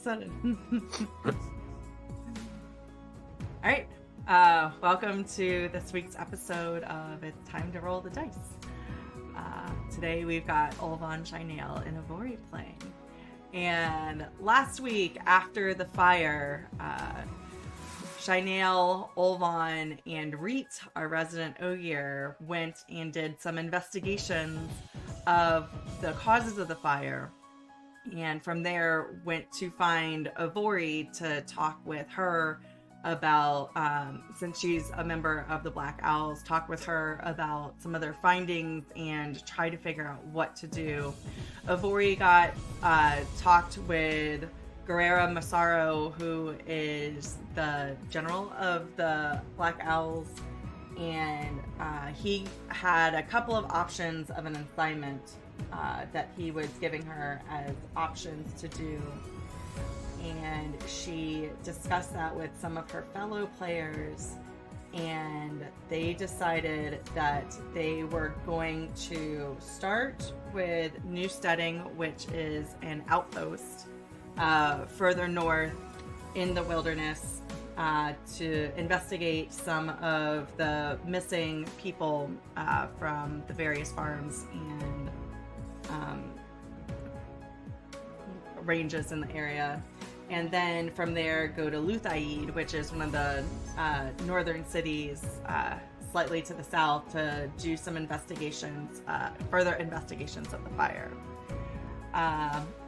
sudden. All right. Welcome to this week's episode of It's Time to Roll the Dice. Today we've got Olvon, Shainale, and Avorie playing. And last week, after the fire, Shainale, Olvon, and Rieht, our resident Ogier, went and did some investigations of the causes of the fire. And from there, went to find Avorie to talk with her about, since she's a member of the Black Owls, talk with her about some of their findings and try to figure out what to do. Avorie talked with Guerrera Massaro, who is the general of the Black Owls, and he had a couple of options of an assignment that he was giving her as options to do. And she discussed that with some of her fellow players, and they decided that they were going to start with New Steading, which is an outpost further north in the wilderness, to investigate some of the missing people from the various farms and ranges in the area. And then from there go to Leigh-a, which is one of the northern cities slightly to the south, to do some investigations, further investigations of the fire.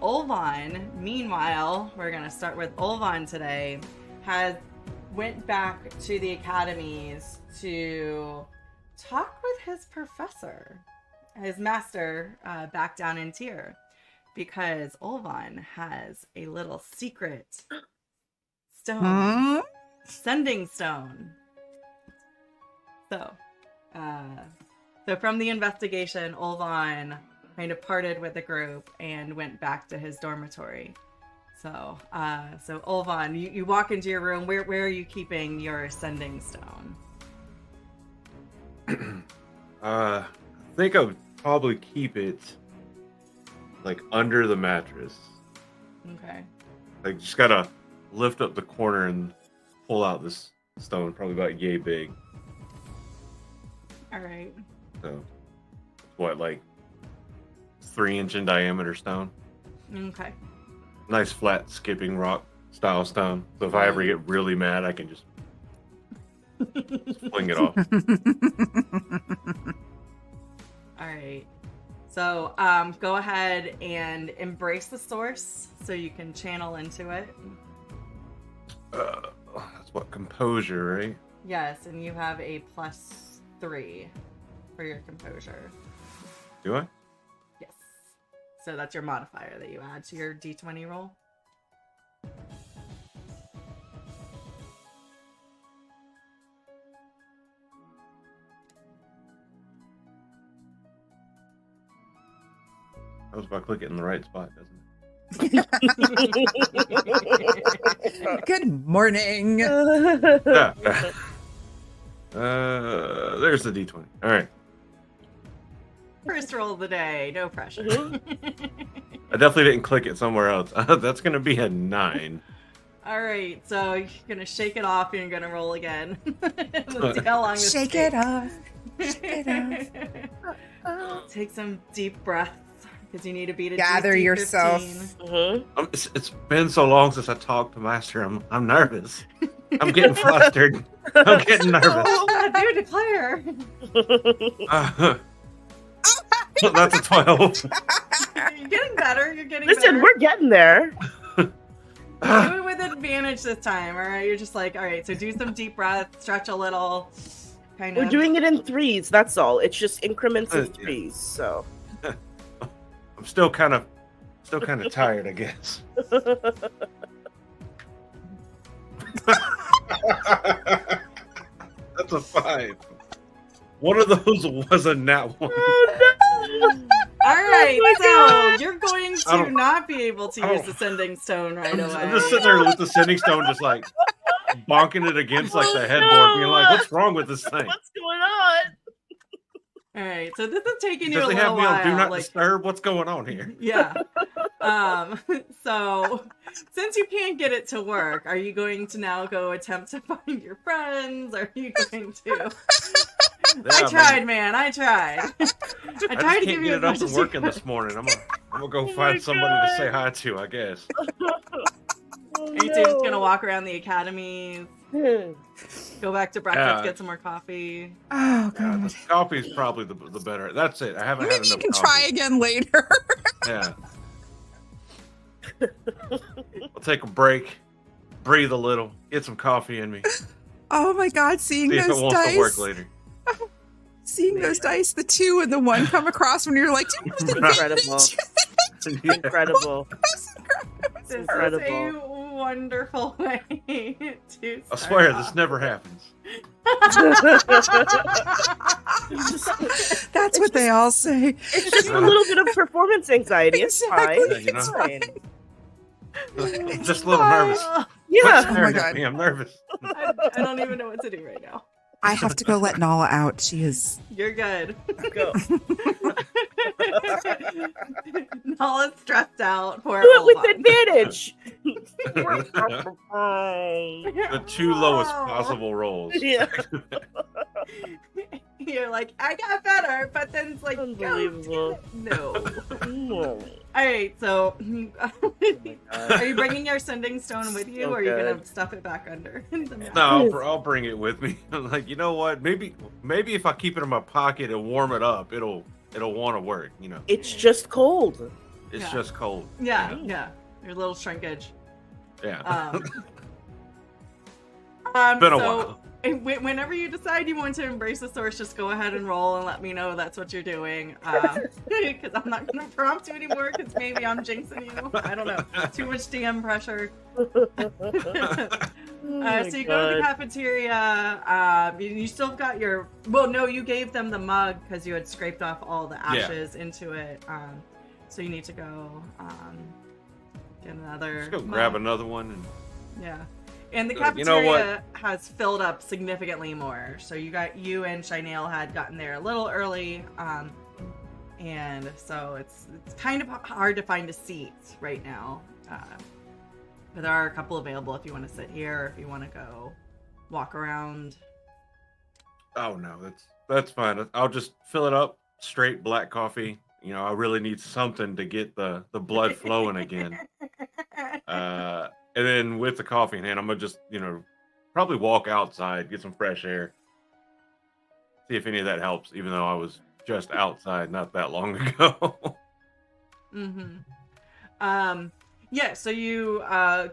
Olvon, meanwhile, we're going to start with Olvon today, went back to the academies to talk with his professor, his master, back down in Tyr. Because Olvon has a little secret stone, sending stone. So from the investigation, Olvon kind of parted with the group and went back to his dormitory. So Olvon, you walk into your room. Where are you keeping your sending stone? I think I would probably keep it like under the mattress. Okay. Like, just gotta lift up the corner and pull out this stone, probably about yay big. All right. So, what, like 3-inch in diameter stone? Okay. Nice flat skipping rock style stone. So if I ever get really mad, I can just fling it off. All right. So go ahead and embrace the source so you can channel into it. That's what, composure, right? Yes, and you have a +3 for your composure. Do I? Yes. So that's your modifier that you add to your D20 roll. I was about to click it in the right spot, doesn't it? Good morning. Yeah. There's the D20. All right. First roll of the day, no pressure. I definitely didn't click it somewhere else. That's going to be a 9. All right, so you're going to shake it off and you're going to roll again. Let's see how long this Shake takes. it off. Shake it off. Take some deep breaths because you need to beat a Gather DC yourself. 15. It's been so long since I talked to Master. I'm nervous. I'm getting flustered. I'm getting nervous. Oh, do declare. That's a 12. You're getting better. You're getting Listen, better. we're getting there. Do it with advantage this time, all right? You're just like, all right, so do some deep breaths, stretch a little, kind of. We're doing it in 3s, that's all. It's just increments of 3s, so. I'm still kind of tired, I guess. That's a 5. One of those was a nat 1. All right, Oh my so you're going to not be able to use the sending stone right away. I'm just sitting there with the sending stone, just like bonking it against like the headboard, being like, "What's wrong with this thing? What's going on?" All right, so this is taking you Does a they little have me on while. do not like, disturb? What's going on here?" yeah. So since you can't get it to work, are you going to now go attempt to find your friends? Are you going to? I tried, man. I tried. I tried to give can't you get as it much up and as you working could. this morning. I'm gonna go Oh find my somebody God. to say hi to, I guess. Oh, Are you two just gonna walk around the academies, no. go back to breakfast, Yeah. get some more coffee? Oh Yeah, god. the coffee's probably the better. That's it. I haven't had Maybe you enough can coffee. try again later. Yeah. I'll take a break, breathe a little, get some coffee in me. Oh my god, seeing See if it those wants to work dice. later. Seeing those dice, the 2 and the 1 come across when you're like, "Do you have the Incredible. advantage?" Yeah. Incredible. This Incredible. is a wonderful way to I start swear off. this never happens. That's what they all say. It's just a little bit of performance anxiety. It's Exactly. fine. Yeah, you know. It's fine. I'm just a little nervous. Quit Yeah. Oh my staring God. at me. I'm nervous. I don't even know what to do right now. I have to go let Nala out. She is. You're good. Go. Nala's stressed out for Do it with Olvon. advantage. The 2 lowest possible rolls. Yeah. You're like, I got better, but then it's like, Unbelievable. no. No. All right, so Oh are you bringing your sending stone with you, So or are you gonna good. stuff it back under? the mat? No, I'll bring it with me. I'm like, you know what? Maybe if I keep it in my pocket and warm it up, it'll want to work. You know, It's just cold. it's Yeah. just cold. Yeah, you know? yeah. Your little shrinkage. Yeah. Been a while. Whenever you decide you want to embrace the source, just go ahead and roll and let me know that's what you're doing. Because I'm not going to prompt you anymore, because maybe I'm jinxing you. I don't know. Too much DM pressure. Oh my So you go to the God. cafeteria. You still got your... Well, no, you gave them the mug because you had scraped off all the ashes into it. So you need to go get another Just go mug. grab another one. And Yeah. And the You cafeteria know what? has filled up significantly more. So you and Shainale had gotten there a little early. And so it's kind of hard to find a seat right now. But there are a couple available if you want to sit here or if you want to go walk around. oh no, that's fine. I'll just fill it up straight black coffee. You know, I really need something to get the blood flowing again. And then with the coffee in hand, I'm gonna just, probably walk outside, get some fresh air, see if any of that helps, even though I was just outside not that long ago. Yeah, so you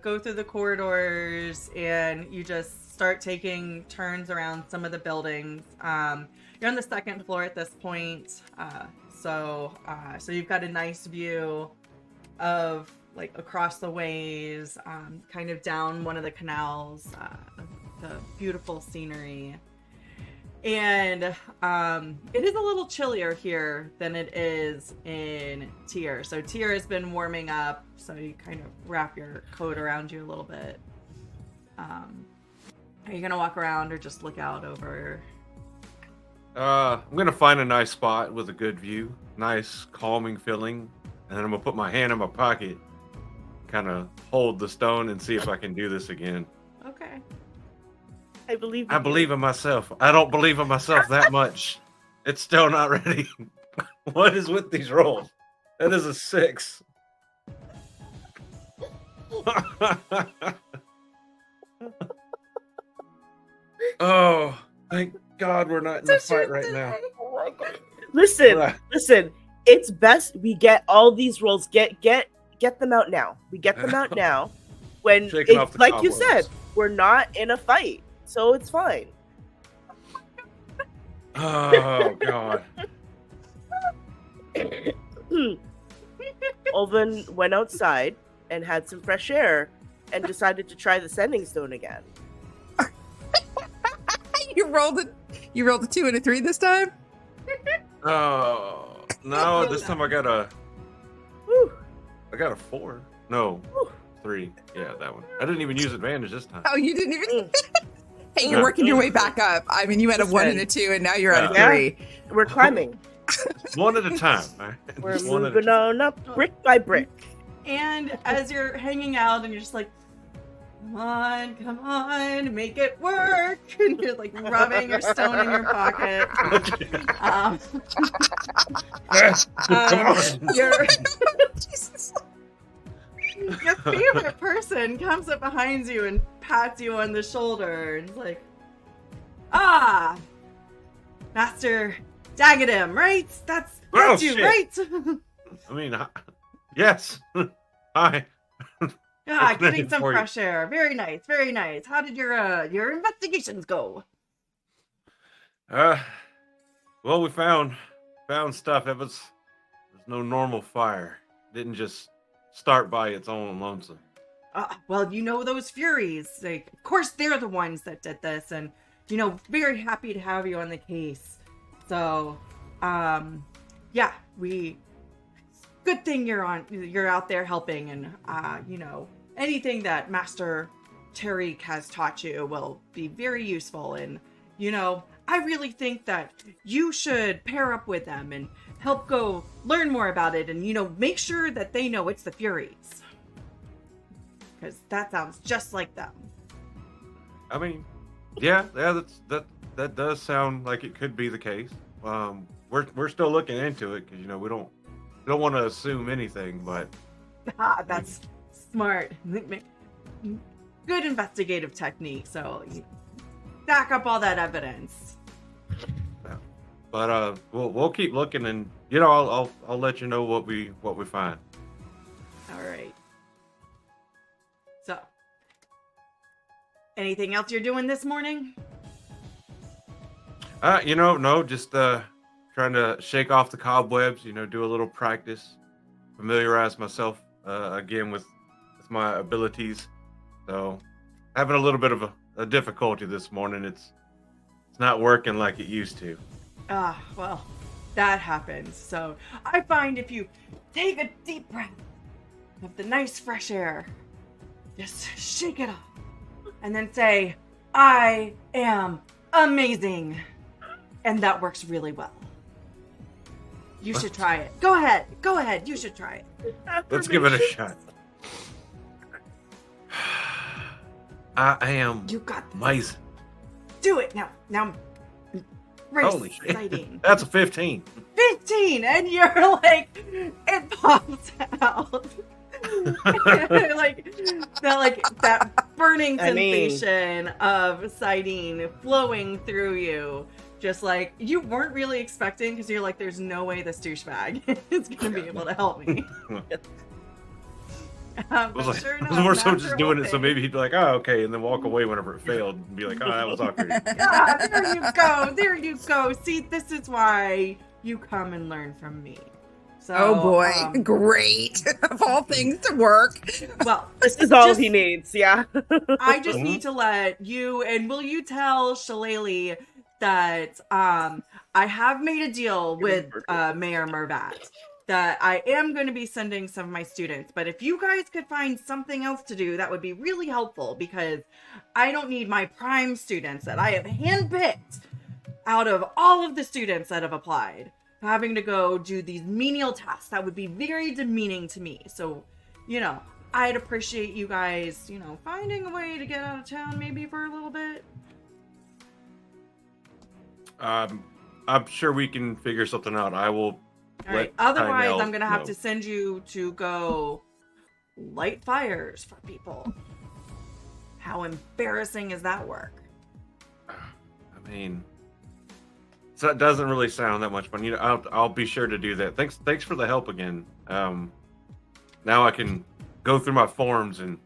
go through the corridors and you just start taking turns around some of the buildings. You're on the 2nd floor at this point, so you've got a nice view of like across the ways, kind of down one of the canals, the beautiful scenery. And it is a little chillier here than it is in Tyr. So Tyr has been warming up, so you kind of wrap your coat around you a little bit. Are you gonna walk around or just look out over? I'm gonna find a nice spot with a good view, nice calming feeling, and then I'm gonna put my hand in my pocket, kind of hold the stone and see if I can do this again. Okay. I believe. I believe in myself. I don't believe in myself that much. It's still not ready. What is with these rolls? That is a 6. Oh, thank God we're not in a fight right now. Listen, Right. listen. It's best we get all these rolls. Get them out now. We get them out now. When Shaking off it's the like you cobwebs. said, we're not in a fight, so it's fine. Oh God. Olvon went outside and had some fresh air and decided to try the sending stone again. You rolled a 2 and a 3 this time? Oh no! This time I got a Whew. 4. No, 3. Yeah, that one. I didn't even use advantage this time. Oh, you didn't even. Mm. Hey, you're working your way back up. I mean, you had a 1 and a 2, and now you're at a Yeah. 3. We're climbing. One at a time. All right? We're Just one at a moving time. on up brick by brick. And as you're hanging out and you're just like, come on, make it work. And you're like rubbing your stone in your pocket. Come on. Jesus. Your favorite person comes up behind you and pats you on the shoulder and is like, Master Dagaem, right? That's you, shit. right? I mean, yes. Hi. Getting some For you. fresh air. Very nice, very nice. How did your investigations go? Well, we found stuff. It was no normal fire. It didn't just start by its own lonesome. Well, you know those Furies. Like, of course, they're the ones that did this, and very happy to have you on the case. So, yeah, good thing you're out there helping, and anything that Master Tariq has taught you will be very useful. And I really think that you should pair up with them and help go learn more about it, and make sure that they know it's the Furies, because that sounds just like them. I mean, yeah, that does sound like it could be the case. We're still looking into it because we don't want to assume anything, but that's smart. Good investigative technique. So you stack up all that evidence. Yeah. But we'll keep looking, and I'll let you know what we find. All right. So, anything else you're doing this morning? No, just trying to shake off the cobwebs, do a little practice, familiarize myself again with my abilities. So, having a little bit of a difficulty this morning. It's not working like it used to. Well, that happens. So, I find if you take a deep breath of the nice fresh air, just shake it off, and then say, I am amazing. And that works really well. You should try it. Go ahead. You should try it. Let's give it a shot. I am You got this. amazing. Do it now. Race Holy shit. exciting. That's a 15. 15, and you're like, it pops out. that burning sensation of sighting flowing through you. Just like you weren't really expecting, because you're like, there's no way this douchebag is going to be able to help me. I was more so just doing it so maybe he'd be like, oh, okay, and then walk away whenever it failed and be like, oh, that was awkward. There you go. See, this is why you come and learn from me. So, oh boy, great. Of all things to work. Well, this is all he needs, yeah. I just need to let you, and will you tell Shainale that I have made a deal with Mayor Mervat that I am going to be sending some of my students, but if you guys could find something else to do, that would be really helpful, because I don't need my prime students that I have handpicked out of all of the students that have applied having to go do these menial tasks. That would be very demeaning to me. So, I'd appreciate you guys, finding a way to get out of town maybe for a little bit. I'm sure we can figure something out. I will. All right. Otherwise, I'm going to have to send you to go light fires for people. How embarrassing is that work? I mean, so it doesn't really sound that much fun. I'll be sure to do that. Thanks for the help again. Now I can go through my forms and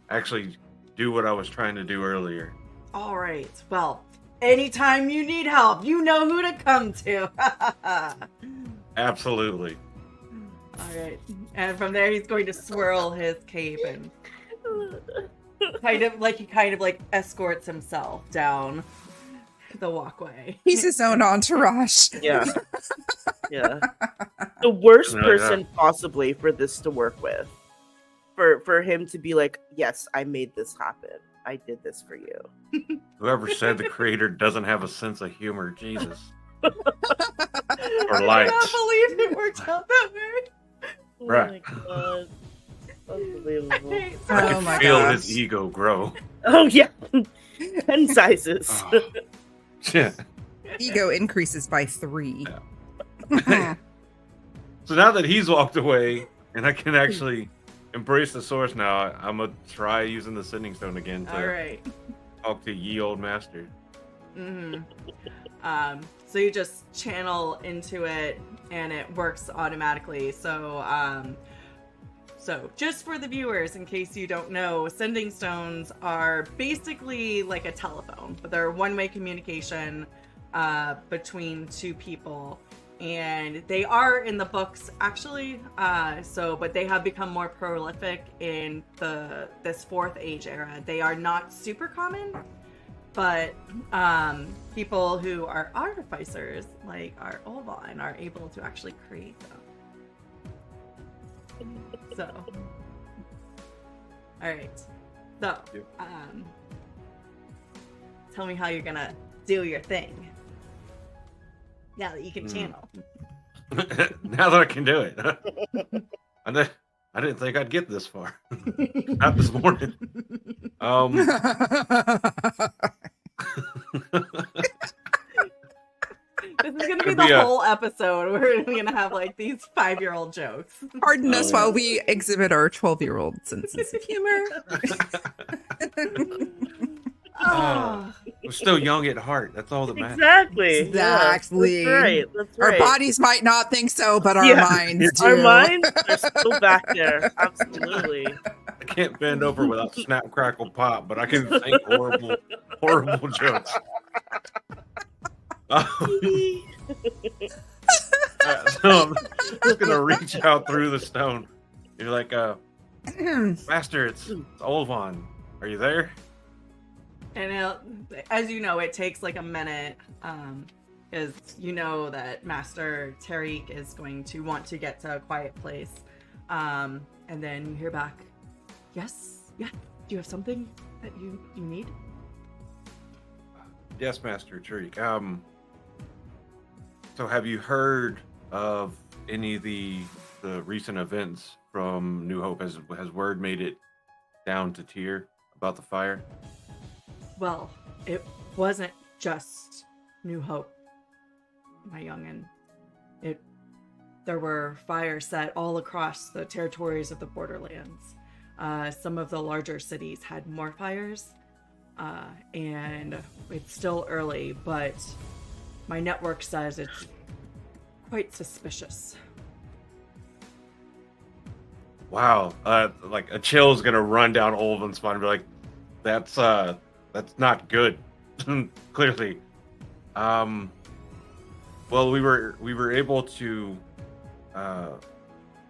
actually do what I was trying to do earlier. All right. Well, anytime you need help, you know who to come to. Absolutely. All right. And from there, he's going to swirl his cape and kind of escorts himself down the walkway. He's his own entourage. Yeah. Yeah. The worst person possibly for this to work with. For him to be like, yes, I made this happen. I did this for you. Whoever said the creator doesn't have a sense of humor, Jesus. Or light. I can't believe it worked out that way. Right. Oh my God. Unbelievable. I Oh my could feel gosh. his ego grow. Oh yeah, 10 sizes. Oh. Yeah. Ego increases by 3. So now that he's walked away and I can actually embrace the source now, I'm gonna try using the sending stone again to All right. talk to ye old master. Mm-hmm. So you just channel into it, and it works automatically. So just for the viewers, in case you don't know, sending stones are basically like a telephone, but they're one-way communication between two people. And they are in the books actually, but they have become more prolific in this Fourth Age era. They are not super common, but people who are artificers, like our Olvon, are able to actually create them. So, all right. So, Yep. tell me how you're gonna do your thing. Now that you can channel. Now that I can do it. I didn't think I'd get this far. Not this morning. This is gonna be Could the be a- whole episode. We're gonna have like these 5-year-old jokes. Pardon us yeah. while we exhibit our 12-year-old senses of humor. Oh, We're still young at heart. That's all that matters. Exactly. Exactly. Yeah, that's right. That's Our right. bodies might not think so, but our Yeah. minds do. Our minds are still back there. Absolutely. I can't bend over without snap, crackle, pop, but I can think horrible, horrible jokes. So I'm just gonna reach out through the stone. You're like, Master, it's Olvon. Are you there? and as you know, it takes like a minute, because you know that Master Tariq is going to want to get to a quiet place, and then you hear back, yes, yeah. Do you have something that you need? Yes, Master Tariq. So have you heard of any of the recent events from New Hope? Has word made it down to Tyr about the fire? Well, it wasn't just New Hope, my youngin'. There were fires set all across the territories of the borderlands. Some of the larger cities had more fires, and it's still early, but my network says it's quite suspicious. Wow, like a chill's gonna run down Olvon's spine and be like, that's not good. Clearly. Well, we were able to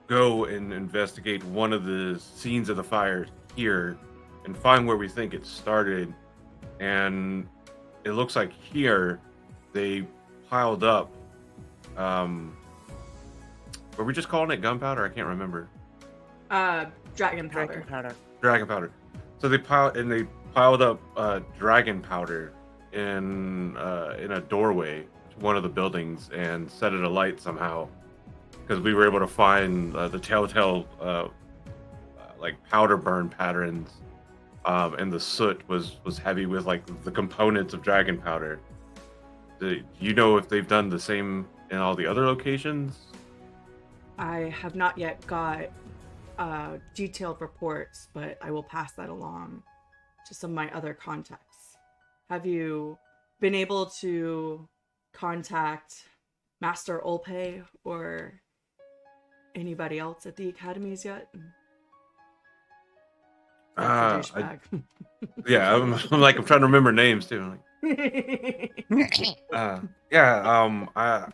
go and investigate one of the scenes of the fire here and find where we think it started, and it looks like here they piled up were we just calling it gunpowder? I can't remember. Dragon powder. Dragon powder. So they piled up dragon powder in a doorway to one of the buildings and set it alight somehow, because we were able to find the telltale like powder burn patterns, and the soot was heavy with like the components of dragon powder. Do you know if they've done the same in all the other locations? I have not yet got detailed reports, but I will pass that along to some of my other contacts. Have you been able to contact Master Olpe or anybody else at the academies yet? That's a douchebag. Yeah, I'm like, I'm trying to remember names too. I'm like, I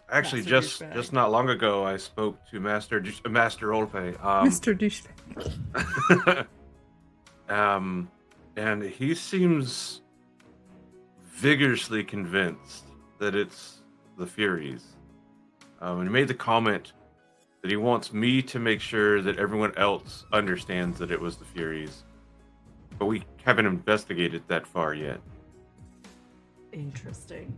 actually Master douchebag. just not long ago I spoke to Master Olpe. Mr. Douchebag. And he seems vigorously convinced that it's the Furies. And he made the comment that he wants me to make sure that everyone else understands that it was the Furies. But we haven't investigated that far yet. Interesting.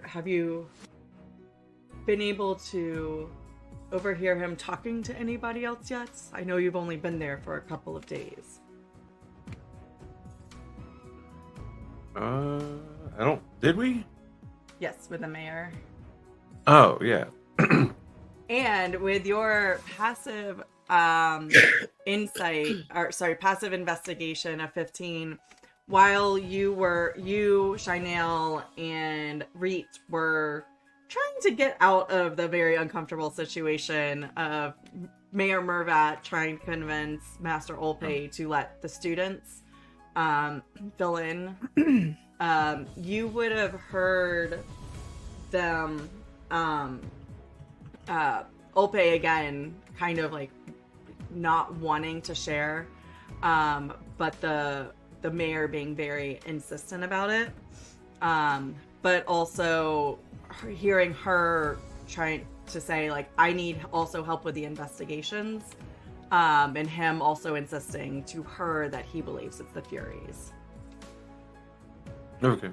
Have you been able to overhear him talking to anybody else yet? I know you've only been there for a couple of days. I don't. Did we? Yes, with the mayor. Oh yeah. And with your passive passive investigation of 15, while you, Shainale, and Rieht were trying to get out of the very uncomfortable situation of Mayor Mervat trying to convince Master Olpe to let the students fill in, you would have heard them, Olpe again, kind of like not wanting to share, but the mayor being very insistent about it, but also hearing her trying to say, like, I need also help with the investigations, and him also insisting to her that he believes it's the Furies. Okay.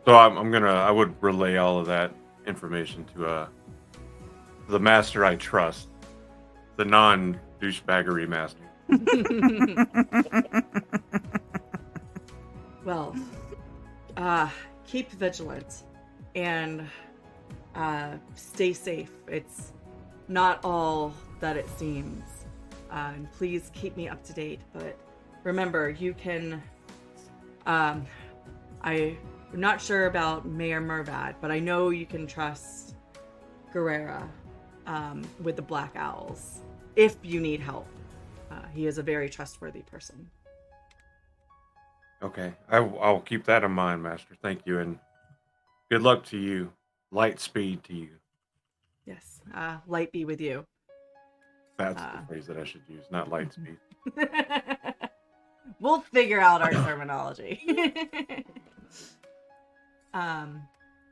So I would relay all of that information to the master I trust, the non-douchebaggery master. Well, keep vigilant and stay safe. It's not all that it seems. And please keep me up to date. But remember, you can... I'm not sure about Mayor Mervat, but I know you can trust Guerrera with the Black Owls if you need help. He is a very trustworthy person. Okay, I'll keep that in mind, Master. Thank you, and good luck to you. Light speed to you. Yes, light be with you. That's the phrase that I should use, not light speed. We'll figure out our terminology. All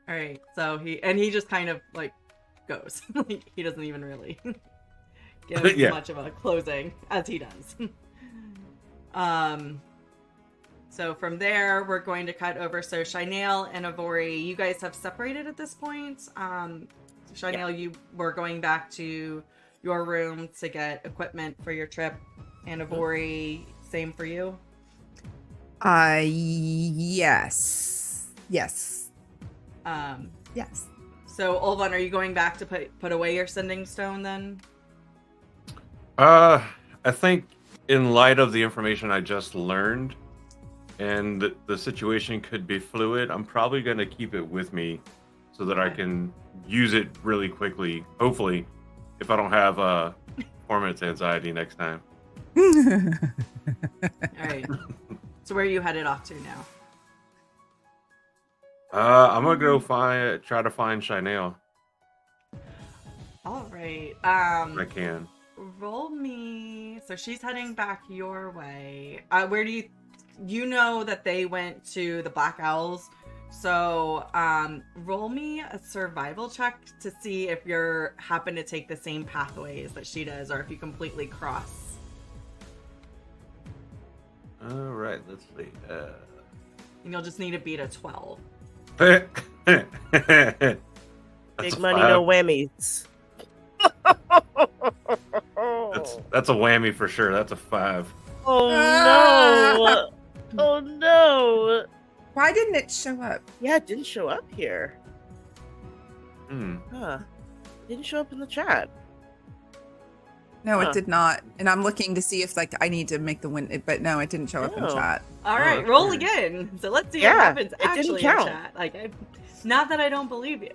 right. So he just kind of like goes. Like, he doesn't even really give much of a closing as he does. So from there, we're going to cut over. So Shainale and Avorie, you guys have separated at this point. Shainale, you were going back to your room to get equipment for your trip, and Avorie, same for you. Yes. Yes. Yes. So Olvon, are you going back to put away your sending stone then? I think in light of the information I just learned, and the situation could be fluid, I'm probably going to keep it with me so that I can use it really quickly. Hopefully, if I don't have performance anxiety next time. All right. So where are you headed off to now? I'm gonna go try to find Shainale. All right. If I can. Roll me. So she's heading back your way. Where do you know that they went to the Black Owls? So roll me a survival check to see if you're happen to take the same pathways that she does, or if you completely cross. All right, let's see. And you'll just need to beat a 12. That's Big a money, 5. no whammies. That's a whammy for sure. That's a 5. Oh no! Oh no! Why didn't it show up? Yeah, it didn't show up here. Hmm. Huh. It didn't show up in the chat. No, Huh. it did not. And I'm looking to see if like I need to make the win, but no, it didn't show up in No. chat. All Oh, right, that's roll weird. again. So let's see Yeah, what happens it didn't actually count. in chat. Like, not that I don't believe you.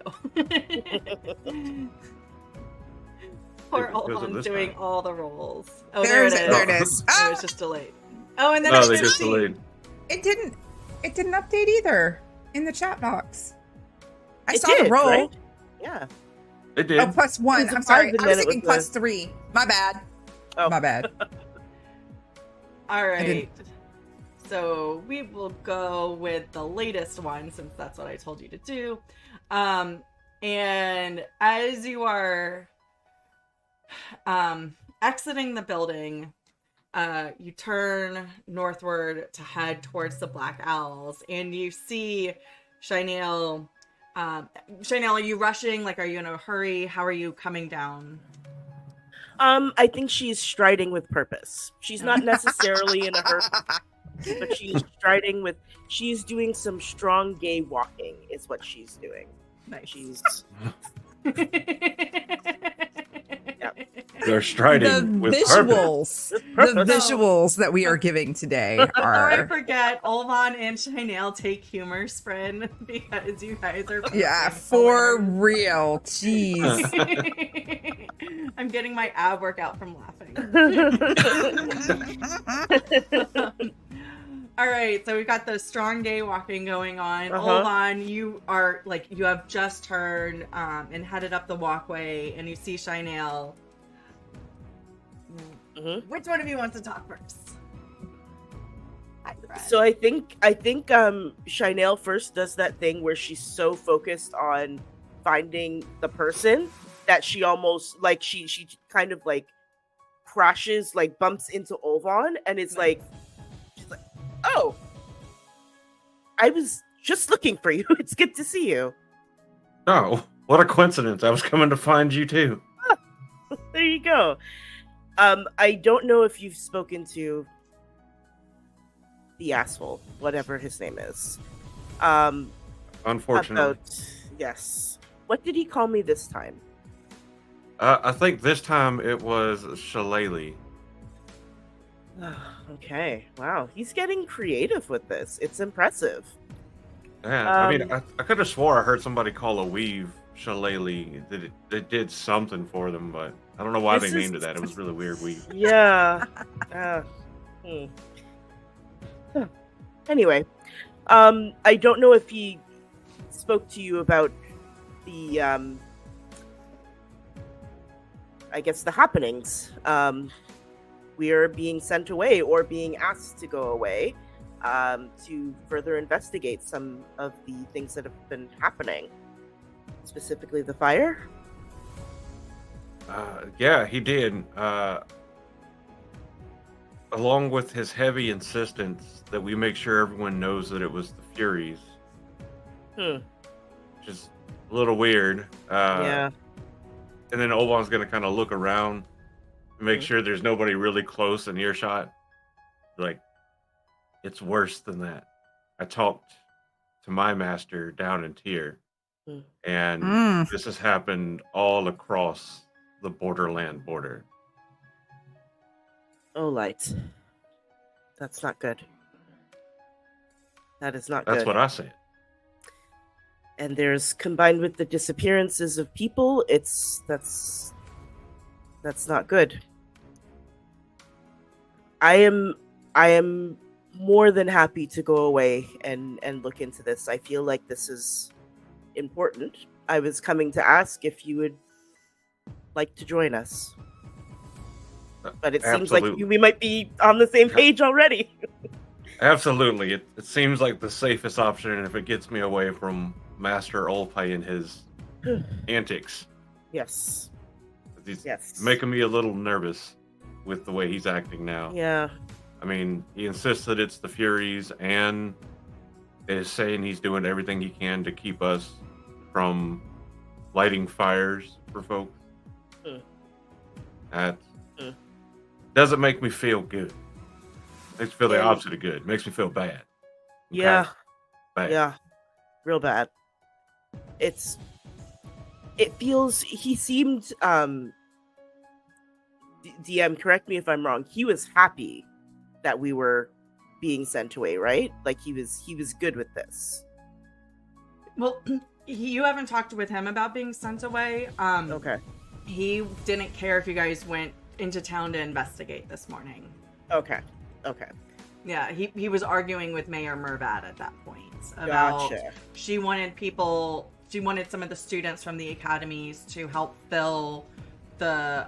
Poor It goes up Olvon's this doing time. all the rolls. Oh, There there it is. There it is. It Ah! was just delayed. Oh, and then No, it's they just just delayed. It didn't update either in the chat box. I It saw did, the roll. right? Yeah. It did. Oh, +1. It was a I'm sorry. five, and I was then it thinking was +3. My bad. Oh. My bad. all right. didn't- So we will go with the latest one since that's what I told you to do. And as you are exiting the building, you turn northward to head towards the Black Owls, and you see Shainale Shainale, are you rushing? Like, are you in a hurry? How are you coming down? I think she's striding with purpose. She's not necessarily in a hurry, but she's doing some strong gay walking is what she's doing. Nice. She's They're striding with purpose. The visuals that we are giving today Before I are forget, Olvon and Shainale take humor spread because you guys are for real. Jeez. I'm getting my ab workout from laughing. All right, so we've got the strong gay walking going on. Olvon, you are you have just turned and headed up the walkway, and you see Shainale. Which one of you wants to talk first? So I think Shainale first does that thing where she's so focused on finding the person that she almost she kind of crashes, bumps into Olvon, and it's she's like, oh, I was just looking for you. It's good to see you. Oh, what a coincidence. I was coming to find you too. There you go. I don't know if you've spoken to the asshole, whatever his name is. Unfortunately. Yes. What did he call me this time? I think this time it was Shainale. Okay. Wow. He's getting creative with this. It's impressive. Yeah, I mean, I could have swore I heard somebody call a weave Shainale. That did something for them, but I don't know why they named it that. It was really weird weave. Yeah. Anyway, I don't know if he spoke to you about the, I guess the happenings. We are being sent away or being asked to go away to further investigate some of the things that have been happening, specifically the fire. Yeah, he did. Along with his heavy insistence that we make sure everyone knows that it was the Furies. Which is a little weird. Yeah. And then Olvon's going to kind of look around and make sure there's nobody really close in earshot. It's worse than that. I talked to my master down in Tyr, and this has happened all across the borderland border. Oh, light. That's not good. That is not That's good. what I said. And there's, combined with the disappearances of people, that's not good. I am more than happy to go away and look into this. I feel like this is important. I was coming to ask if you would like to join us. But it seems like we might be on the same page already. Absolutely. It seems like the safest option, and if it gets me away from Master Olpay and his antics. Yes. He's making me a little nervous with the way he's acting now. Yeah. I mean, he insists that it's the Furies and is saying he's doing everything he can to keep us from lighting fires for folks. That doesn't make me feel good. Makes me feel the opposite of good. Makes me feel bad. Okay? Yeah. Bad. Yeah. Real bad. It feels, he seemed, DM, correct me if I'm wrong, he was happy that we were being sent away, right? Like he was good with this. Well, you haven't talked with him about being sent away. Okay. He didn't care if you guys went into town to investigate this morning. Okay. Yeah, he was arguing with Mayor Mervat at that point about she wanted some of the students from the academies to help fill the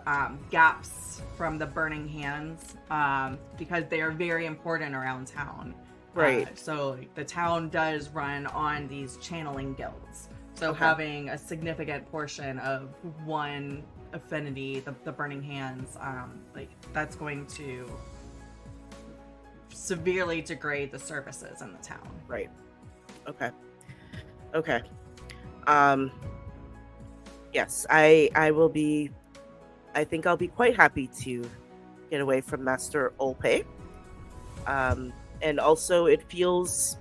gaps from the burning hands because they are very important around town. Right. So the town does run on these channeling guilds. So having a significant portion of one affinity, the burning hands, that's going to severely degrade the services in the town. Right. Okay. Yes, I will be. I think I'll be quite happy to get away from Master Olpe. And also it feels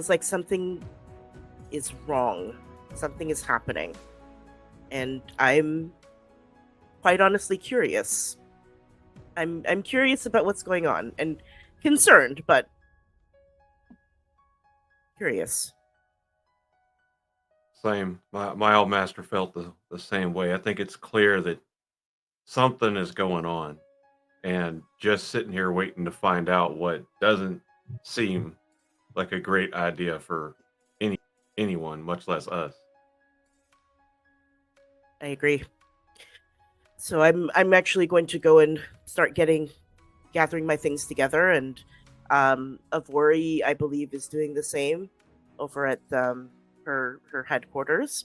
like something is wrong. Something is happening. And I'm quite honestly curious. I'm curious about what's going on and concerned, but curious. Same. My old master felt the same way. I think it's clear that something is going on, and just sitting here waiting to find out what doesn't seem like a great idea for anyone, much less us. I agree. So I'm actually going to go and start gathering my things together, and Avorie, I believe, is doing the same over at her headquarters.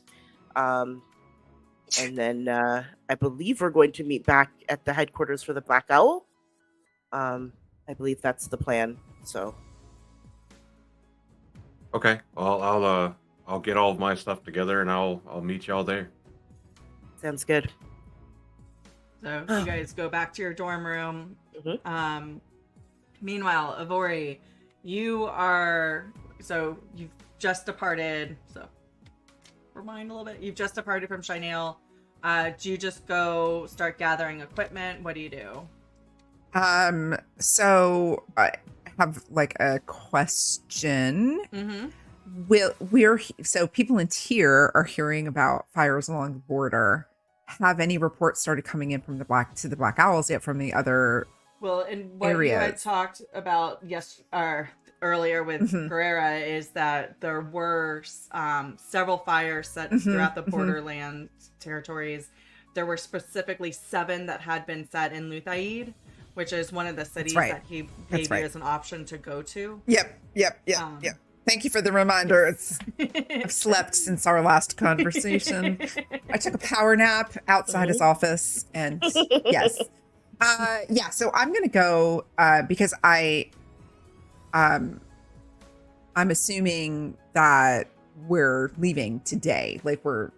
Um, and then I believe we're going to meet back at the headquarters for the Black Owl. I believe that's the plan. So Okay. Well, I'll get all of my stuff together and I'll meet y'all there. sounds good. So you guys go back to your dorm room. Mhm. Meanwhile, Avorie, you've just departed. So remind a little bit. You've just departed from Shainale. Do you just go start gathering equipment? What do you do? So I have like a question. Mm-hmm. So people in Tier are hearing about fires along the border. Have any reports started coming in from the Black Owls yet from the other? Well, and what you had areas? talked about earlier with Mhm. Guerrera is that there were several fires set Mhm, throughout the mhm. borderland territories. There were specifically 7 that had been set in Leigh-a, which is one of the cities right. that he That's gave right. you as an option to go to. Yep. Thank you for the reminder. I've slept since our last conversation. I took a power nap outside his office, and yes, yeah. So I'm gonna go because I'm assuming that we're leaving today. Like we're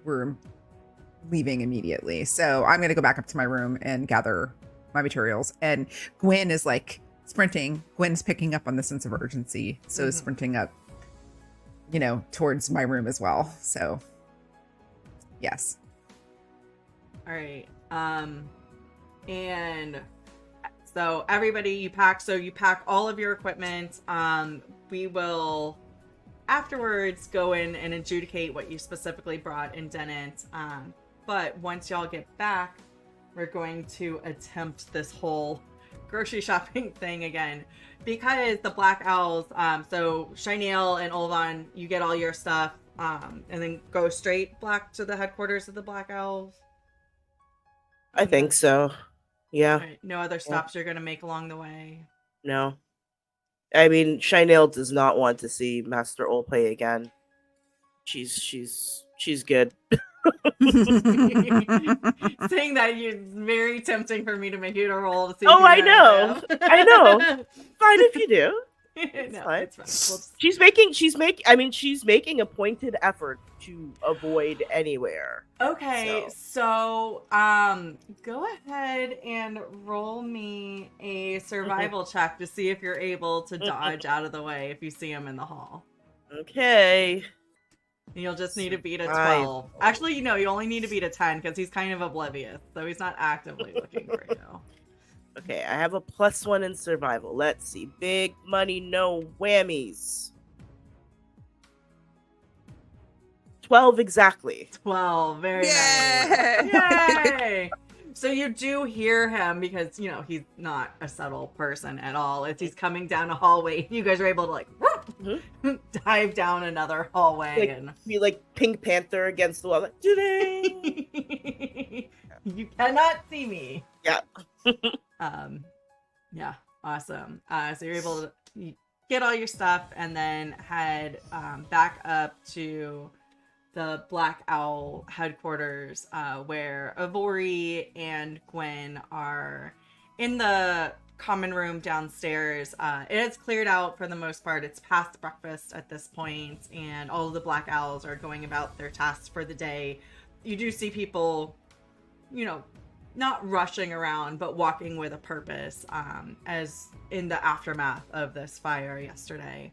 leaving immediately. So I'm gonna go back up to my room and gather my materials. And Gwen is like sprinting. Gwen's picking up on the sense of urgency, so is sprinting up, towards my room as well. So yes. All right. And so everybody, you pack all of your equipment. We will afterwards go in and adjudicate what you specifically brought and didn't. But once y'all get back, we're going to attempt this whole grocery shopping thing again, because the Black Owls, so Shainale and Olvon, you get all your stuff, and then go straight back to the headquarters of the Black Owls. I think so. Yeah. Right. No other stops you're gonna make along the way. No. I mean, Shainale does not want to see Master Olpe again. She's good. Saying that is very tempting for me to make you to roll to see. Oh, I know. I know. Fine if you do. It's fine. It's fine. She's making a pointed effort to avoid anywhere. Okay, so go ahead and roll me a survival check to see if you're able to dodge out of the way if you see him in the hall. Okay. You'll just need to beat a 12. Actually, you only need to beat a 10 because he's kind of oblivious, so he's not actively looking for you. Okay, I have a +1 in survival. Let's see. Big money, no whammies. 12 exactly. 12, very Yay! nice. Yay! So you do hear him because, he's not a subtle person at all. As he's coming down a hallway, you guys are able to dive down another hallway and be like Pink Panther against the wall. Like, you cannot see me. Yeah. Yeah, awesome. So you're able to get all your stuff and then head back up to the Black Owl headquarters, where Avorie and Gwen are in the common room downstairs. It is cleared out for the most part. It's past breakfast at this point, and all of the Black Owls are going about their tasks for the day. You do see people, not rushing around, but walking with a purpose, as in the aftermath of this fire yesterday.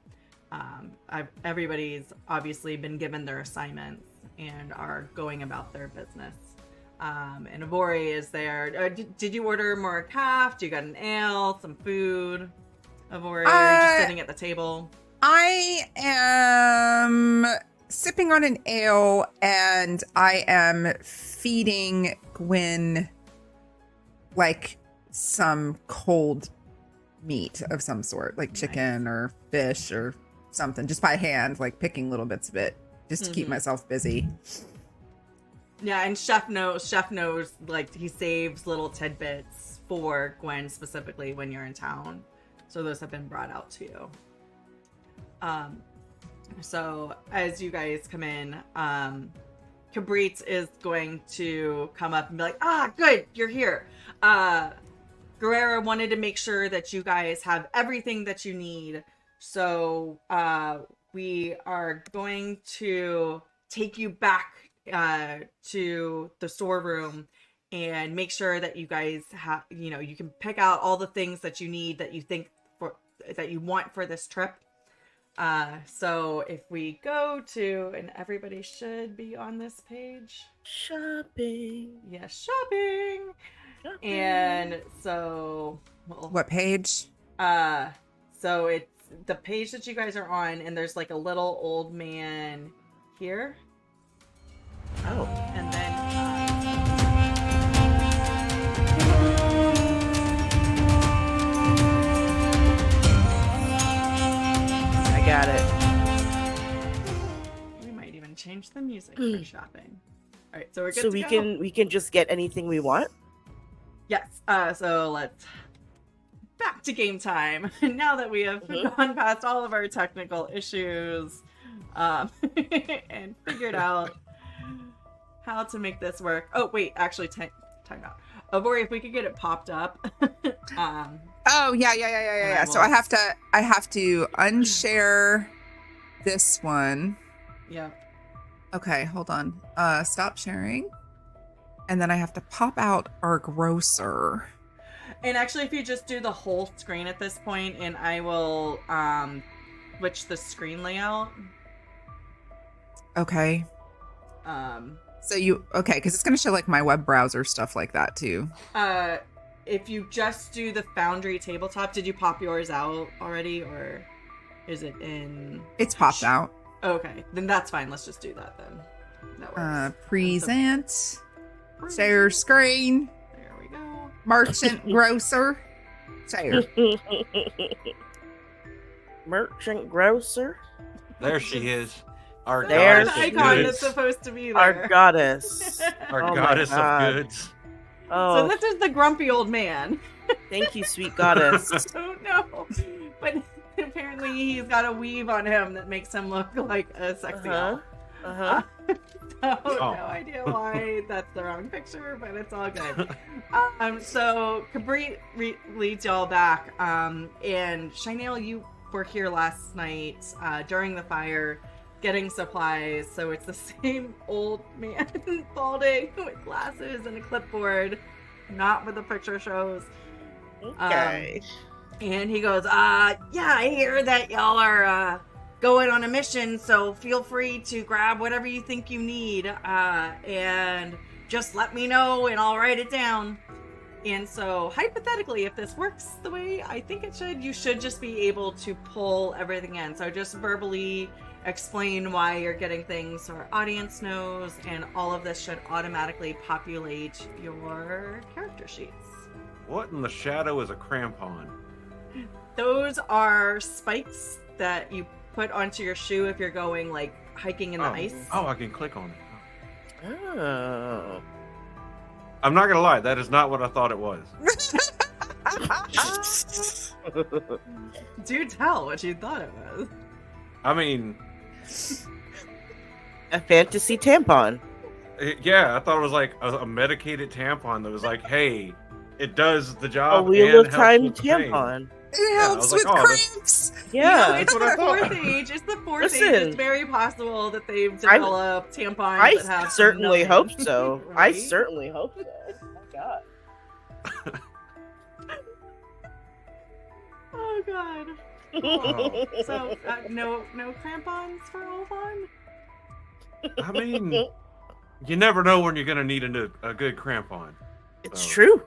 Everybody's obviously been given their assignments and are going about their business. And Avorie is there. Did you order more calf? Do you got an ale, some food? Avorie, or are you just sitting at the table? I am sipping on an ale, and I am feeding Gwen like some cold meat of some sort, like chicken or fish or something, just by hand, like picking little bits of it, just to keep myself busy. Yeah, and Chef knows, like, he saves little tidbits for Gwen specifically when you're in town. So those have been brought out to you. So as you guys come in, Cabrit is going to come up and be like, good, you're here. Guerrera wanted to make sure that you guys have everything that you need. So we are going to take you back to the storeroom and make sure that you guys have, you can pick out all the things that you need, that you think that you want for this trip. So if we go to, and everybody should be on this page. Shopping. Yes, shopping. And so, What page? So it's the page that you guys are on, and there's like a little old man here. Oh. And then I got it. we might even change the music for shopping. All right, so we're good So to we go. can just get anything we want. Yes. So let's back to game time. Now that we have gone past all of our technical issues, and figured out how to make this work. Oh wait, actually, time out. Avorie, if we could get it popped up. Oh yeah. So I have to unshare this one. Yeah. Okay, hold on. Stop sharing. And then I have to pop out our grocer. And actually, if you just do the whole screen at this point, and I will switch the screen layout. Okay. So because it's gonna show like my web browser stuff like that too. If you just do the Foundry tabletop, did you pop yours out already, or is it in? It's popped out. Okay, then that's fine. Let's just do that then. That works. Present. Share screen. There we go. Merchant grocer. Share. Merchant grocer. There she is. Our There's The goddess of icon goods. is supposed to be there. Our goddess. Our Oh my goddess God. of goods. Oh, So this is the grumpy old man. thank you, sweet goddess. Oh no! But apparently he's got a weave on him that makes him look like a sexy elf. So Oh. no idea why that's the wrong picture, but it's all good. So Cabrit leads y'all back, and Shainale, you were here last night during the fire, getting supplies. So it's the same old man, balding, with glasses and a clipboard, not what the picture shows. Okay. And he goes, yeah, I hear that y'all are going on a mission, so feel free to grab whatever you think you need, and just let me know and I'll write it down. And so hypothetically, if this works the way I think it should, you should just be able to pull everything in. So just verbally explain why you're getting things so our audience knows, and all of this should automatically populate your character sheets. What in the shadow is a crampon? Those are spikes that you put onto your shoe if you're going like hiking in the ice. Oh, I can click on it. Oh. I'm not gonna lie, that is not what I thought it was. Do tell what you thought it was. I mean, A fantasy tampon. yeah, I thought it was like a medicated tampon that was like, hey, it does the A job wheel and of helps time with the pain. tampon. It I helps was like, with oh, that's- cramps. Yeah. It's what the I thought. fourth age. It's the fourth age. Listen. It's very possible that they've I- developed tampons I that have certainly some hope numbing. so. I Right? certainly hope so. Oh my god. Oh god. Cool. So no crampons for Olvon? I mean, you never know when you're gonna need a good crampon. It's So. true.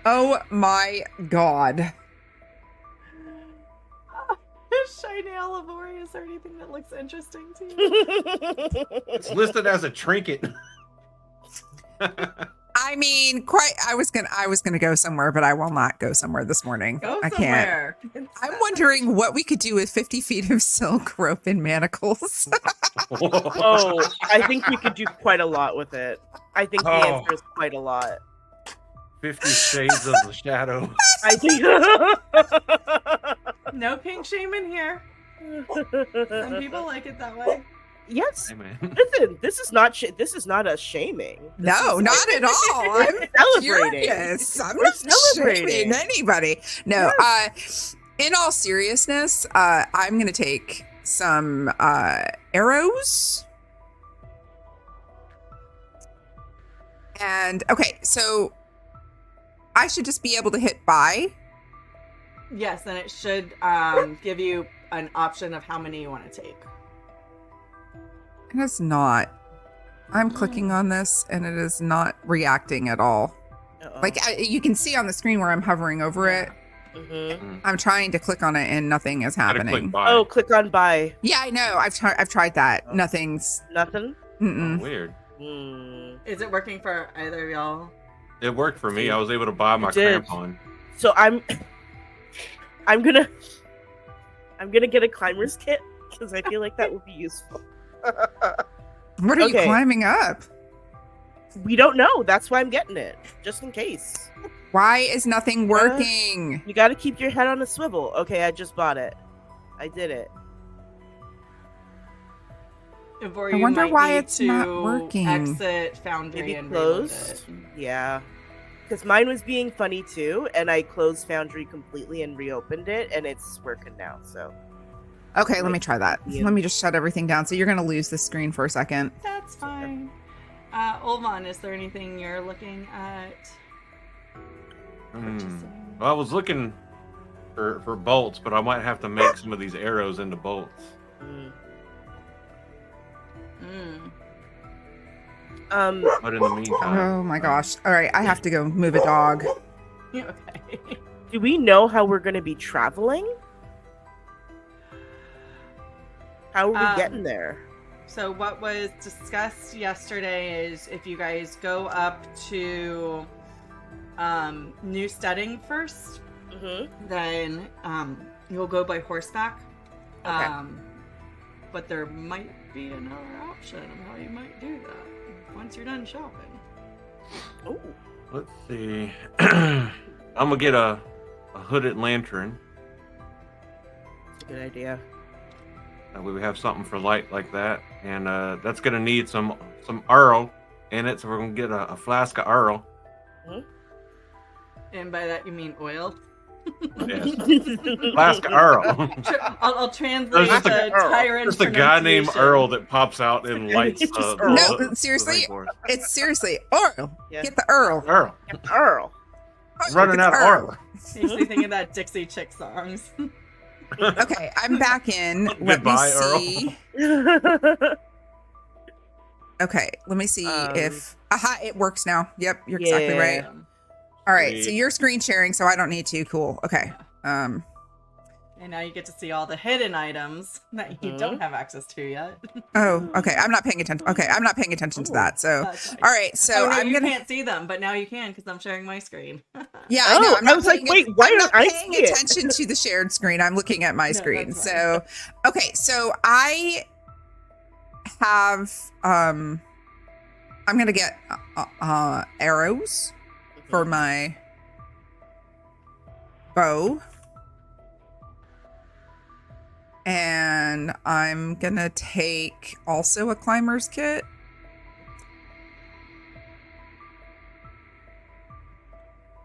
Oh my god. Shainale, Avorie, is there anything that looks interesting to you? It's listed as a trinket. I mean, I was gonna go somewhere, but I will not go somewhere this morning. Go I can't. somewhere. I'm wondering what we could do with 50 feet of silk rope and manacles. Oh, I think we could do quite a lot with it. I think the Oh. answer is quite a lot. 50 Shades of the Shadow. I think. No pink shame in here. Some people like it that way. Yes. Hey, man. Listen, this is not a shaming. This No, is not at all. I'm celebrating. curious. I'm We're not celebrating. shaming anybody. No, in all seriousness, I'm gonna take some arrows. And okay, so I should just be able to hit buy. Yes, and it should give you an option of how many you want to take. It is not. I'm clicking on this and it is not reacting at all. Uh-oh. Like you can see on the screen where I'm hovering over it. Mhm. I'm trying to click on it and nothing is Gotta happening. click buy. Oh, click on buy. Yeah, I know. I've tried that. Oh. Nothing's. Nothing. Mm-mm. Weird. Hmm. Is it working for either of y'all? It worked for me. I was able to buy my It did. crampon. So I'm gonna get a climber's kit because I feel like that would be useful. What are you Okay. climbing up? We don't know. That's why I'm getting it, just in case. Why is nothing working? You got to keep your head on a swivel. Okay, I just bought it. I did it. Avorie, I you wonder might why need it's not to working. Exit Foundry Maybe and reload closed? it. Yeah. Because mine was being funny too, and I closed Foundry completely and reopened it, and it's working now. So Okay, let me try that. Yeah. Let me just shut everything down. So you're going to lose the screen for a second. That's fine. Olvon, is there anything you're looking at purchasing? Well, I was looking for bolts, but I might have to make some of these arrows into bolts. mm. Mm. But in the meantime, Oh my gosh. All right, I have to go move a dog. Okay. Do we know how we're going to be traveling? How are we getting there? So what was discussed yesterday is if you guys go up to New Steading first, Mm-hmm. then you'll go by horseback. Okay. But there might be another option of how you might do that once you're done shopping. Oh, let's see. I'm gonna get a hooded lantern. that's a good idea. That way we have something for light like that, and that's gonna need some Earl in it. So we're gonna get a flask of Earl. And by that you mean oil. Yes. Flask of Earl. I'll translate There's just the Earl. tyrant Just a guy named pronunciation. Earl that pops out and lights. Just the Earl. No, the seriously, thing for us. it's seriously Earl. Yeah. Get the Earl. Earl. Earl. Running Get out the of Earl. Makes me think of that Dixie Chick songs. Okay, I'm back in. Let me Goodbye, Earl. see. Okay, let me see if it works now. Yep, you're exactly Yeah. right. All right, so Sweet. you're screen sharing, so I don't need to. Cool. Okay. And now you get to see all the hidden items that you Mhm. don't have access to yet. Oh, okay. I'm not paying attention. Okay, I'm not paying attention to that. So, That's nice. all right. So Oh, no, I'm you gonna. can't see them, but now you can because I'm sharing my screen. Yeah, I know. Oh, I'm not I was like, paying wait, why I'm don't not I paying see it? attention to the shared screen. I'm looking at my No, screen. that's So, okay. So I have. I'm gonna get arrows for my bow. And I'm gonna take also a climber's kit.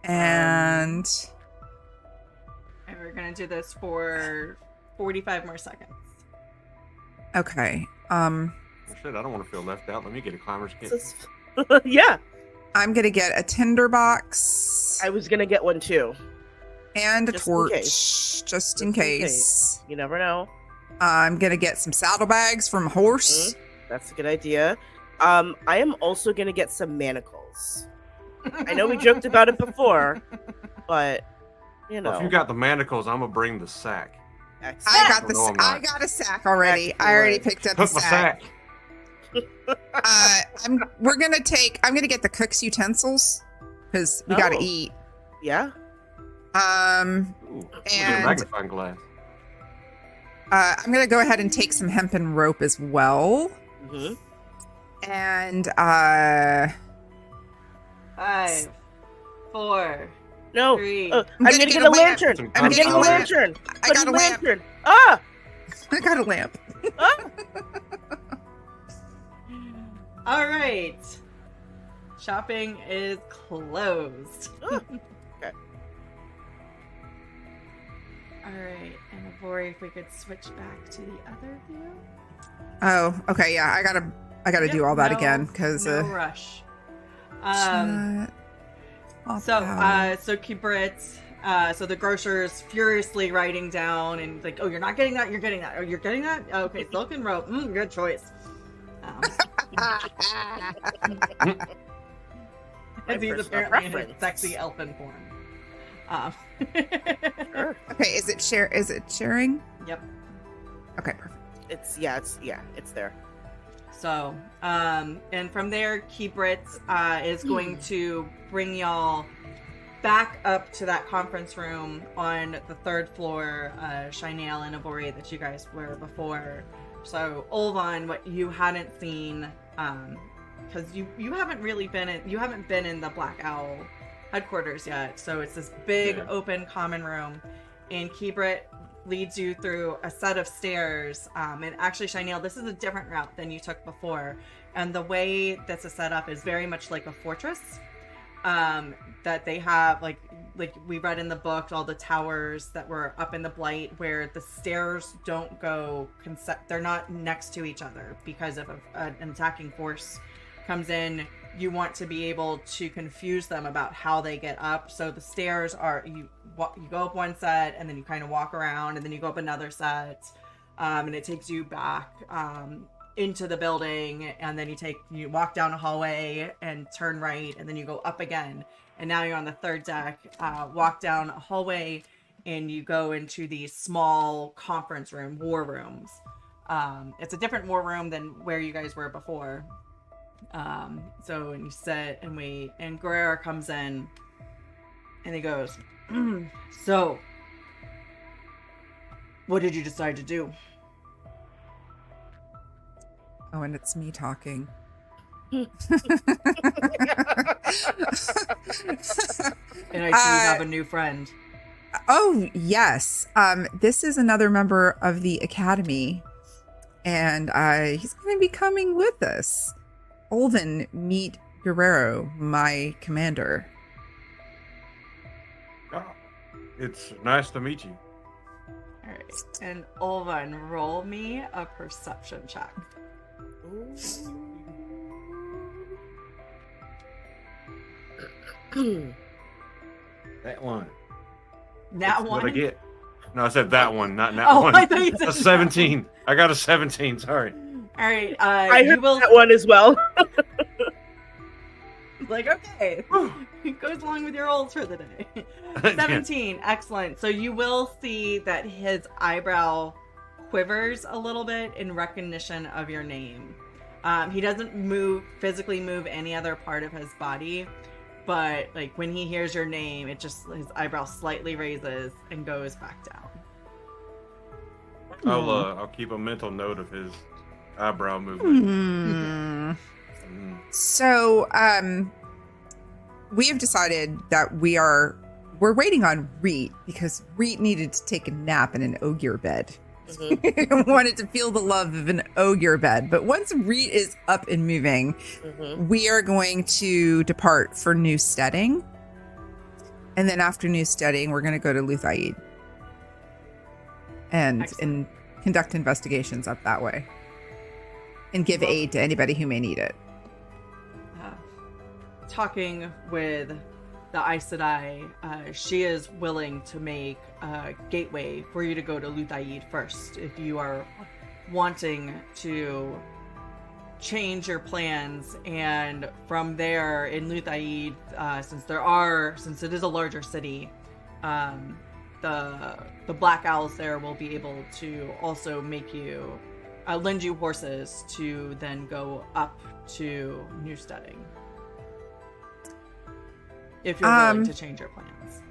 And And we're gonna do this for 45 more seconds. okay. Oh, shit, I don't want to feel left out. Let me get a climber's kit. Yeah, I'm gonna get a tinderbox I was gonna get one too. and a just in torch, case. just in case. You never know. I'm gonna get some saddlebags from a horse. That's a good idea. I am also gonna get some manacles. I know we joked about it before, but you know. Well, if you got the manacles, I'm gonna bring the sack. Excellent. I got Oh, the. no, I'm I not. got a sack already. Excellent. I already picked up the Took my sack. sack. I'm gonna get the cook's utensils because we gotta Oh. eat. Yeah. Ooh, look at a And magnifying glass. I'm gonna go ahead and take some hempen rope as well. hmm And 5, 4, No. 3. I'm gonna gonna get get a a lamp. lantern. I'm I'm getting getting a a lamp. lantern. I got a lamp. Lantern. Ah! I got a lamp. All right. Shopping is closed. Oh, okay. All right, and Avorie, if we could switch back to the other view. Oh, okay. Yeah, I gotta Yep, do all that no- again because no rush. So keep it. So the grocer's furiously writing down and like, oh, you're not getting that. You're getting that. Oh, you're getting that. Okay, silk and rope. Good choice. As he's personal apparently in his preference. sexy elfin form. Sure. okay, is it sharing? Yep. Okay, perfect. It's there. So, and from there, Keebrit is going to bring y'all back up to that conference room on the 3rd floor, Shainale and Avorie that you guys were before. So, Olvon, what you hadn't seen, because you haven't really been in the Black Owl headquarters yet. So it's this big open common room, and Keebrit leads you through a set of stairs. And actually, Shainale, this is a different route than you took before. And the way that's set up is very much like a fortress. That they have, like we read in the book, all the towers that were up in the Blight, where the stairs don't go, they're not next to each other because if an attacking force comes in, you want to be able to confuse them about how they get up. So the stairs are, you go up one set and then you kind of walk around and then you go up another set, and it takes you back into the building, and then you walk down a hallway and turn right, and then you go up again, and now you're on the 3rd deck, walk down a hallway, and you go into these small conference room, war rooms. It's a different war room than where you guys were before. So when you sit and wait, and Guerrera comes in, and he goes, so, what did you decide to do? Oh, and it's me talking. And I see you have a new friend. Oh, yes. This is another member of the Academy, and he's going to be coming with us. Olvon, meet Guerrero, my commander. Oh, it's nice to meet you. All right, and Olvon, roll me a perception check. That one. That That's one. what I get. No, I said that one, not that Oh, one. I thought you said A 17. I got a 17. Sorry. All right, I you heard will that one as well. like okay. It goes along with your rolls for the day. 17, excellent. So you will see that his eyebrow quivers a little bit in recognition of your name. He doesn't physically move any other part of his body, but like when he hears your name, his eyebrow slightly raises and goes back down. I'll keep a mental note of his eyebrow movement. So, we have decided that we're waiting on Rieht because Rieht needed to take a nap in an ogier bed. Wanted to feel the love of an ogier bed. But once Rieht is up and moving, we are going to depart for New Steading. And then after news studying, we're going to go to Leigh-a and Excellent. conduct investigations up that way. And give aid to anybody who may need it. Talking with the Aes Sedai, she is willing to make a gateway for you to go to Leigh first if you are wanting to change your plans, and from there in Leigh, since it is a larger city, the Black Owls there will be able to also make you lend you horses to then go up to Newsteading. If you're willing to change your plans.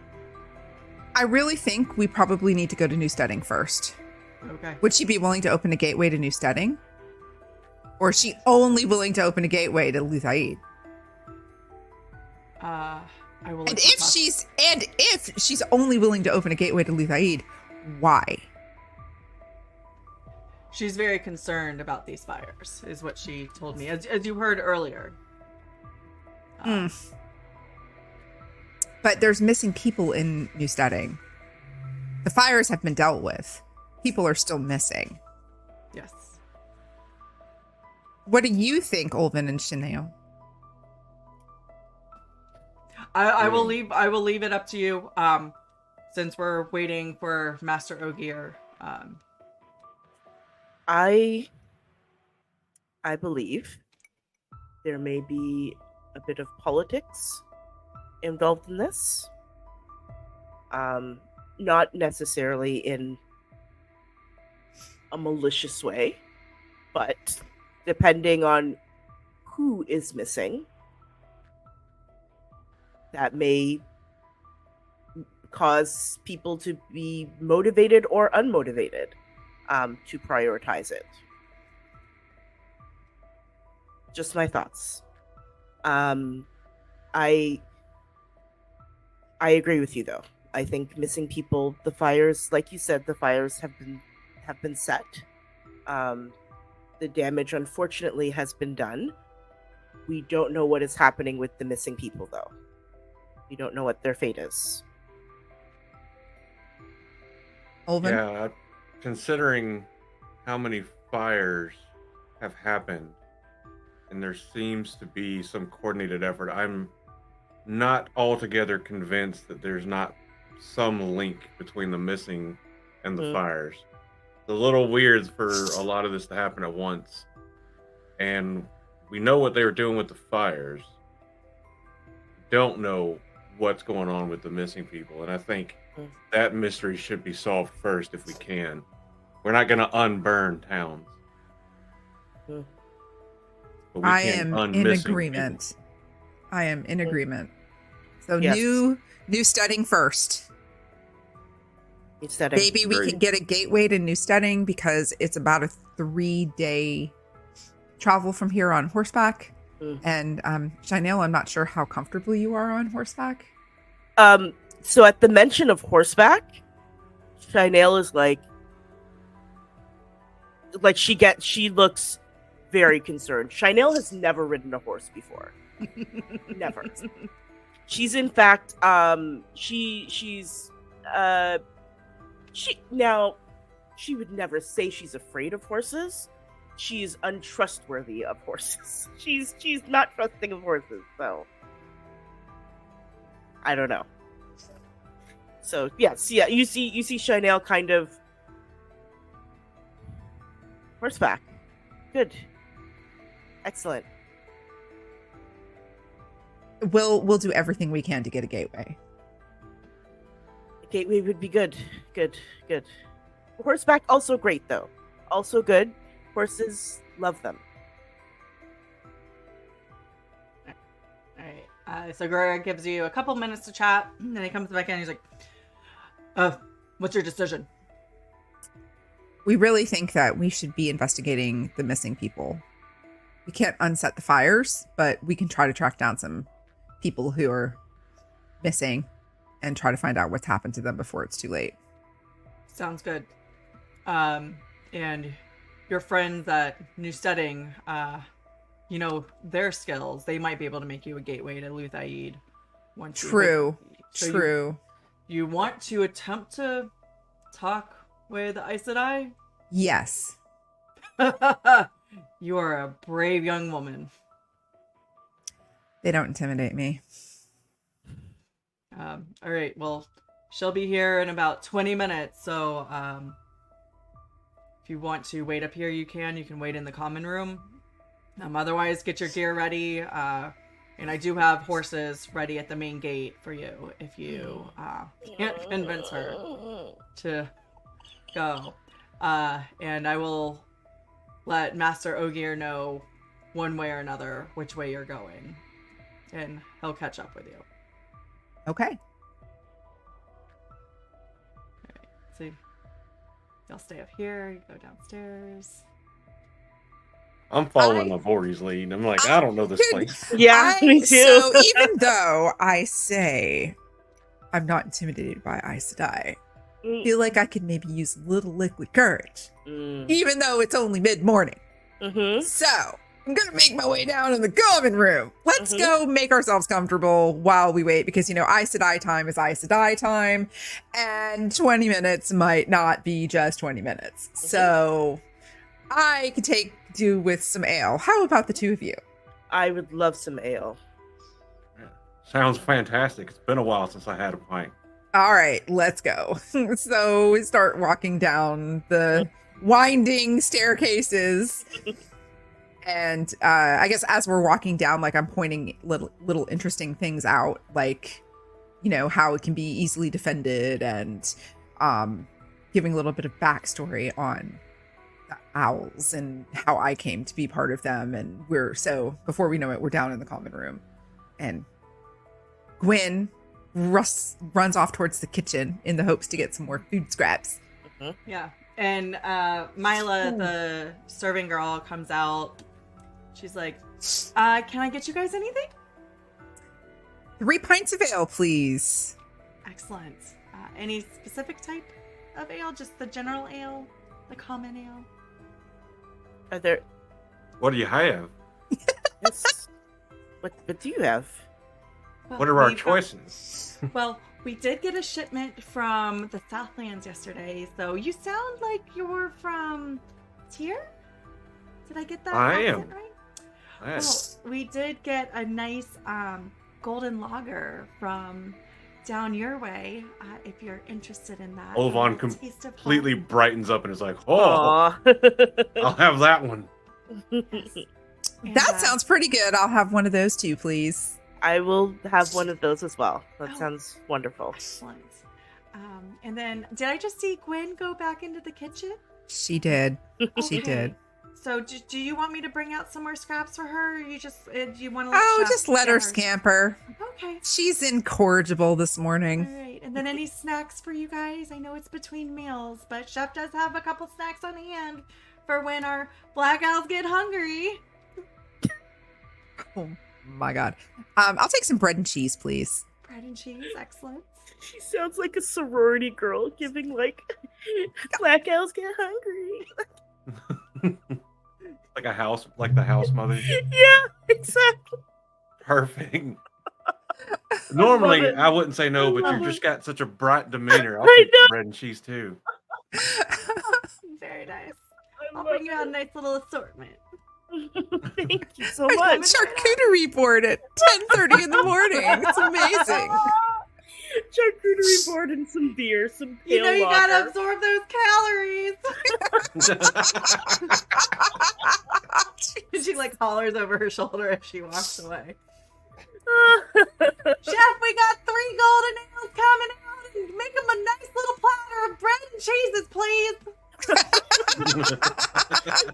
I really think we probably need to go to Newsteading first. Okay. Would she be willing to open a gateway to Newsteading? Or is she only willing to open a gateway to Leigh? I will. And if she's only willing to open a gateway to Leigh, why? She's very concerned about these fires, is what she told me, as you heard earlier. But there's missing people in Newsteading. The fires have been dealt with. People are still missing. Yes. What do you think, Olvon and Shainale? I will leave it up to you. Since we're waiting for Master Ogier. I believe there may be a bit of politics involved in this. Not necessarily in a malicious way, but depending on who is missing, that may cause people to be motivated or unmotivated to prioritize it. Just my thoughts. I agree with you though. I think missing people, the fires, like you said, the fires have been set. The damage unfortunately has been done. We don't know what is happening with the missing people though. We don't know what their fate is. Olvon? Yeah, considering how many fires have happened, and there seems to be some coordinated effort, I'm not altogether convinced that there's not some link between the missing and the fires. It's a little weird for a lot of this to happen at once. And we know what they were doing with the fires. Don't know what's going on with the missing people. And I think that mystery should be solved first if we can. We're not going to unburn towns. But we I can am in unmissing agreement. people. I am in agreement. So Yes. new studying first. Instead of Maybe we Great. can get a gateway to New Studying because it's about a 3-day travel from here on horseback. And Shainale, I'm not sure how comfortable you are on horseback. So at the mention of horseback, Shainale is like she looks very concerned. Shainale has never ridden a horse before. Never. She's in fact she would never say she's afraid of horses. She's untrustworthy of horses. She's not trusting of horses, so I don't know. So yes, yeah, you see Shainale kind of horseback. Good. Excellent. We'll do everything we can to get a gateway. Gateway would be good. Good. Horseback also great though. Also good. Horses, love them. All right. So Gura gives you a couple minutes to chat, and then he comes back in. And he's like, "What's your decision?" We really think that we should be investigating the missing people. We can't unset the fires, but we can try to track down some people who are missing and try to find out what's happened to them before it's too late. Sounds good. And your friends at New Studying, their skills. They might be able to make you a gateway to Leigh once. True. So True. You want to attempt to talk with Aes Sedai? Yes. You are a brave young woman. They don't intimidate me. All right, well, she'll be here in about 20 minutes, so if you want to wait up here, you can wait in the common room. Otherwise, get your gear ready, and I do have horses ready at the main gate for you if you can't convince her to go. And I will let Master Ogier know one way or another which way you're going, and he'll catch up with you. Okay. So y'all stay up here, you go downstairs. I'm following Avorie's lead. I'm like, I don't know this place. Yeah, me too. So even though I say I'm not intimidated by Aes Sedai, I feel like I could maybe use a little liquid courage, even though it's only mid-morning. So I'm gonna make my way down in the common room. Let's go make ourselves comfortable while we wait, because Aes Sedai time is Aes Sedai time, and 20 minutes might not be just 20 minutes. So I could do with some ale. How about the two of you? I would love some ale. Sounds fantastic. It's been a while since I had a pint. All right, let's go. So we start walking down the winding staircases. And I guess as we're walking down, like, I'm pointing little interesting things out, like, how it can be easily defended, and giving a little bit of backstory on the owls and how I came to be part of them. And before we know it, we're down in the common room. And Gwyn runs off towards the kitchen in the hopes to get some more food scraps. Yeah. And Mila, the serving girl, comes out. She's like, can I get you guys anything? 3 pints of ale, please. Excellent. Any specific type of ale? Just the general ale? The common ale? Are there? What do you have? Yes. What do you have? Well, What are our we've got- choices? Well, we did get a shipment from the Southlands yesterday, so you sound like you're from Tyr? Did I get that I accent am. right? Yes. Well, we did get a nice golden lager from down your way, if you're interested in that. Olvon Taste of completely home. brightens up and is like, oh, Aw. I'll have that one. Yes. And, That sounds pretty good. I'll have one of those too, please. I will have one of those as well. That Oh. sounds wonderful. excellent. And then, did I just see Gwen go back into the kitchen? She did. She Okay. did. So, do you want me to bring out some more scraps for her? Or you just do you want to? Let Oh, Chef just let get her hers? scamper. Okay. She's incorrigible this All morning. right. And then any snacks for you guys? I know it's between meals, but Chef does have a couple snacks on hand for when our black owls get hungry. Oh my god. I'll take some bread and cheese, please. Bread and cheese, excellent. She sounds like a sorority girl giving like black owls get hungry. Like a house, like the house mother. Yeah, exactly. Perfect. Normally, it. I wouldn't say no, but love you just got such a bright demeanor. I'll I take the know. bread and cheese too. Very nice. I I'll love bring you out a it. nice little assortment. Thank you so much. Charcuterie board at 10:30 in the morning. It's amazing. Charcuterie board and some beer, some pale You know you gotta lager. absorb those calories. She like hollers over her shoulder as she walks away. Chef, we got 3 golden ales coming out, and make them a nice little platter of bread and cheeses, please.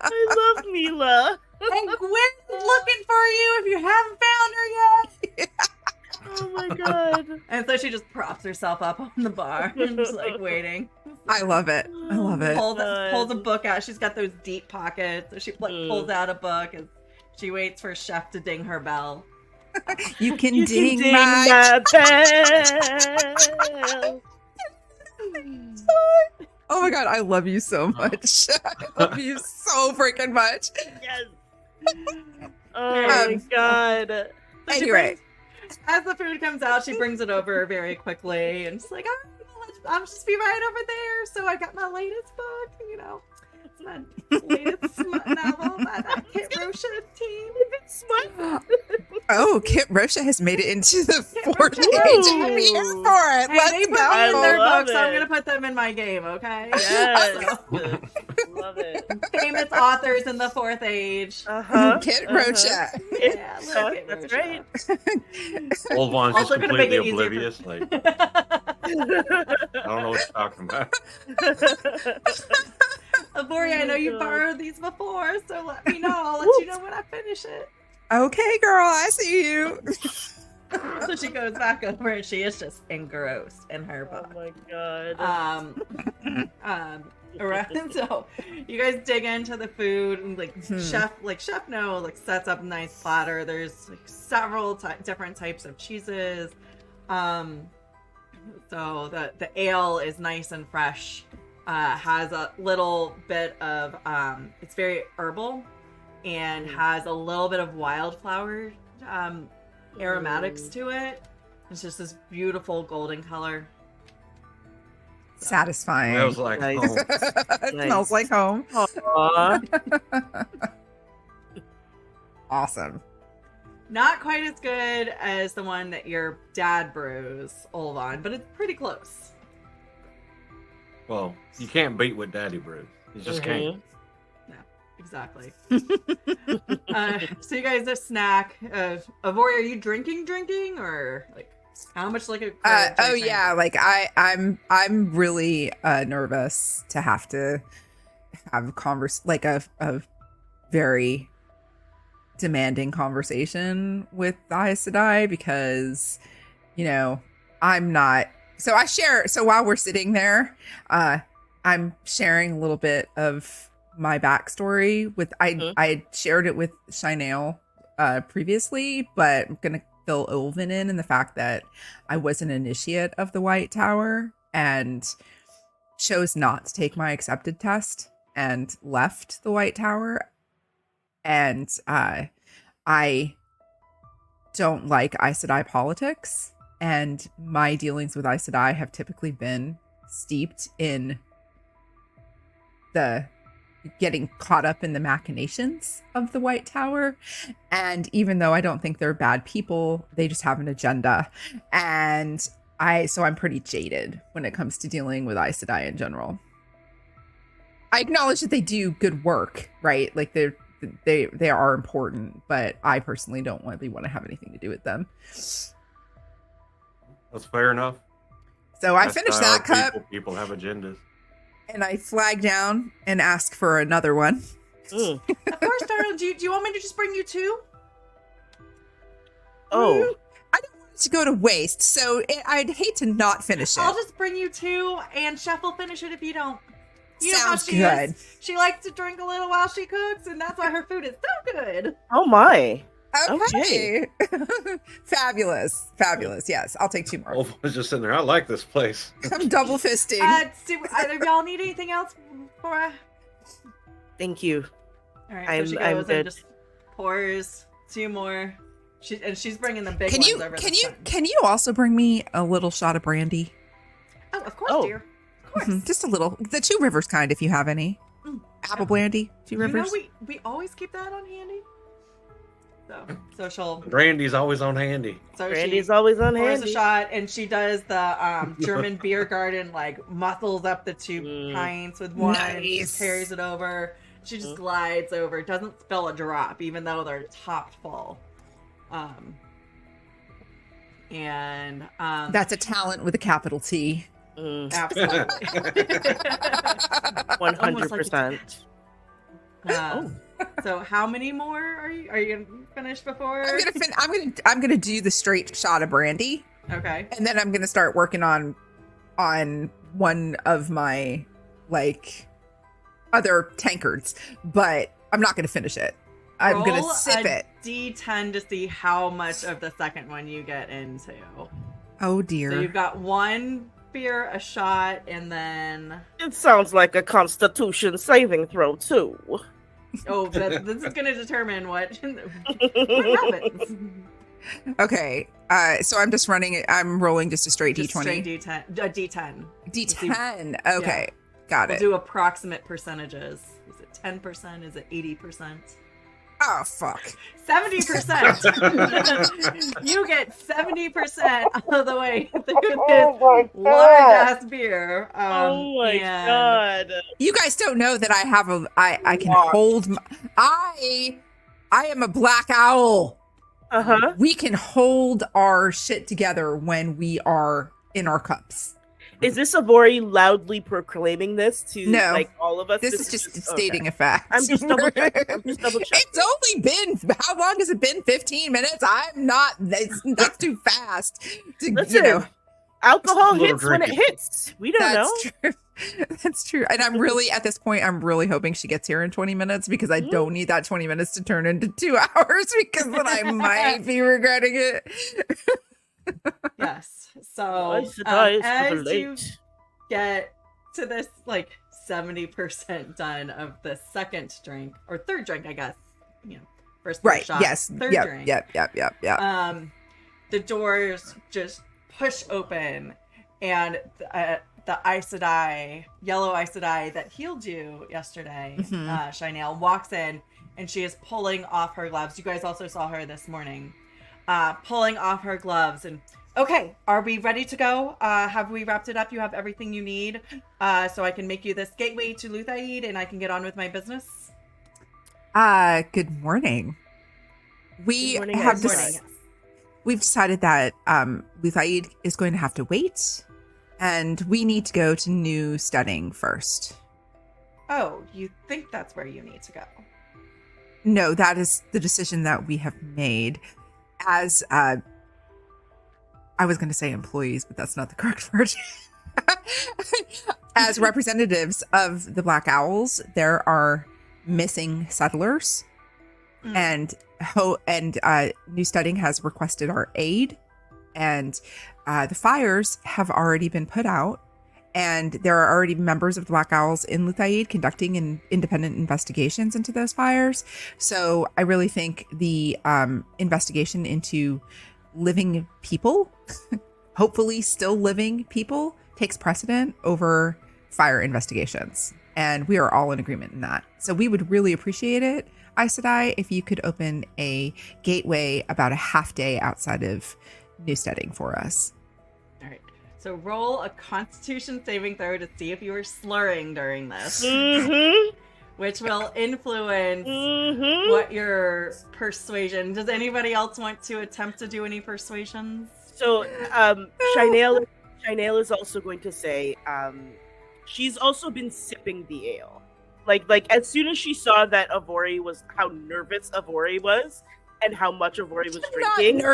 I love Mila. And Gwen's looking for you if you haven't found her yet. Oh my god. And so she just props herself up on the bar and just like waiting. I love it. I love it. Pulls a book out. She's got those deep pockets. So she pulls out a book and she waits for Chef to ding her bell. You can You ding, can ding my my bell. Oh my god, I love you so much. I love you so freaking much. Yes. Oh my god. So she Anyway. As the food comes out, she brings it over very quickly, and she's like, I'll just be right over there. So I got my latest book, you know. It's my latest novel by that Kit Rocha team. Oh, Kit Rocha has made it into the fourth Rocha. page. Woo. I'm here for it. Hey, Let's they put go. me in their love book, so I'm it. gonna put them in my game, okay? Yes. Love it. Famous authors in the fourth age. Kit Rocha. Yeah, look at That's Rocha. right. Olvon's just Also gonna make completely it easier oblivious. Like, I don't know what you're talking about. Avorie, I know you God. borrowed these before, so let me know. I'll let you know when I finish it. Okay, girl, I see you. So she goes back over and she is just engrossed in her Oh book. my god. Around, so you guys dig into the food and Chef No sets up a nice platter. There's like several different types of cheeses. So the ale is nice and fresh. Has a little bit of it's very herbal and has a little bit of wildflower aromatics to it. It's just this beautiful golden color. Satisfying. I was like, Nice. oh, It smells like home. Aw. Awesome. Not quite as good as the one that your dad brews, Olvon, but it's pretty close. well, you can't beat what Daddy brews. You just can't. Exactly. So you guys just snack. Avorie, are you drinking, or like how much liquor? Oh yeah, like I'm really nervous to have to have a very demanding conversation with the Aes Sedai because I'm not. So while we're sitting there, I'm sharing a little bit of my backstory with I shared it with Shainale previously, but I'm gonna fill Olvon in the fact that I was an initiate of the White Tower and chose not to take my accepted test and left the White Tower. And I don't like Aes Sedai politics, and my dealings with Aes Sedai have typically been steeped in the getting caught up in the machinations of the White Tower. And even though I don't think they're bad people, they just have an agenda. And I'm pretty jaded when it comes to dealing with Aes Sedai in general. I acknowledge that they do good work, right? Like they are important, but I personally don't really want to have anything to do with them. That's fair enough. So I That's finished how that cup People have agendas. and I flag down and ask for another one. Mm. Of course, darling. Do you want me to just bring you two? Oh. I don't want it to go to waste, so I'd hate to not finish it. I'll just bring you two, and Chef will finish it if you don't. You know how Sounds she good. is. She likes to drink a little while she cooks, and that's why her food is so good. Oh my. Okay. Fabulous. Yes, I'll take two more. Olvon was just sitting there. I like this place. I'm double fisting. Do either of y'all need anything else before I... Thank you. All right, I'm so she good. goes and just pours two more. She's bringing the big Can ones you over. can you also bring me a little shot of brandy? Oh, of course, Oh. dear. Of course. Just a little. The Two Rivers kind, if you have any. Apple brandy, Two You know, Rivers. we always keep that on handy. So she'll Brandy's always on handy. Brandy's always on pours handy. a shot, and she does the German beer garden, like muscles up the two pints with one, Nice. carries it over. She just glides over, doesn't spill a drop, even though they're topped full. That's a talent with a capital T. Absolutely. 100%. So how many more are you gonna finish before? I'm gonna do the straight shot of brandy, Okay. and then I'm gonna start working on one of my other tankards, but I'm not gonna finish it. I'm gonna Roll sip a it. D10 to see how much of the second one you get into. Oh dear. So you've got one beer, a shot, and then It sounds like a Constitution saving throw too. this is going to determine what happens. Okay. So I'm just running it. I'm rolling just a straight Just D20. straight D10. D10. D10. Okay. Got We'll it. do approximate percentage. Is it 10%? Is it 80%? Oh, fuck. 70%. You get 70% of the way through this large ass beer. Oh my and god. You guys don't know that I can hold I am a black owl. Uh-huh. We can hold our shit together when we are in our cups. Is this Avorie loudly proclaiming this to No. like all of us? This is just stating a fact. I'm just double checking. It's only been, how long has it been? 15 minutes? I'm not, that's too fast. Listen, alcohol Little hits when it drinking. hits. We don't know. True. That's true. And I'm really, at this point, I'm really hoping she gets here in 20 minutes because I don't need that 20 minutes to turn into 2 hours because then I might be regretting it. Yes. So Nice advice for as the you late. get to this like 70% done of the second drink or third drink, I guess. First Right. shot, Yes. third drink. Yep. The doors just push open, and the Aes Sedai, yellow Aes Sedai that healed you yesterday, Shainale, walks in, and she is pulling off her gloves. You guys also saw her this morning, pulling off her gloves. And okay, are we ready to go? Have we wrapped it up? You have everything you need, so I can make you this gateway to Leigh-a, and I can get on with my business. Good morning. We Good morning, have Aes this. Sedai. We've decided that Leigh-a is going to have to wait, and we need to go to new studying first. Oh, you think that's where you need to go? No, that is the decision that we have made as I was going to say employees, but that's not the correct word. As representatives of the Black Owls, there are missing settlers, and New Studying has requested our aid, and the fires have already been put out, and there are already members of the Black Owls in Leigh-a conducting independent investigations into those fires. So I really think the investigation into living people, hopefully still living people, takes precedent over fire investigations. And we are all in agreement in that. So we would really appreciate it, Aes Sedai, if you could open a gateway about a half day outside of New Studying for us. All right. So roll a Constitution saving throw to see if you were slurring during this, which will influence what your persuasion. Does anybody else want to attempt to do any persuasions? So, Shainale is also going to say, she's also been sipping the ale. Like as soon as she saw that Avorie was, how nervous Avorie was, and how much Avorie was drinking.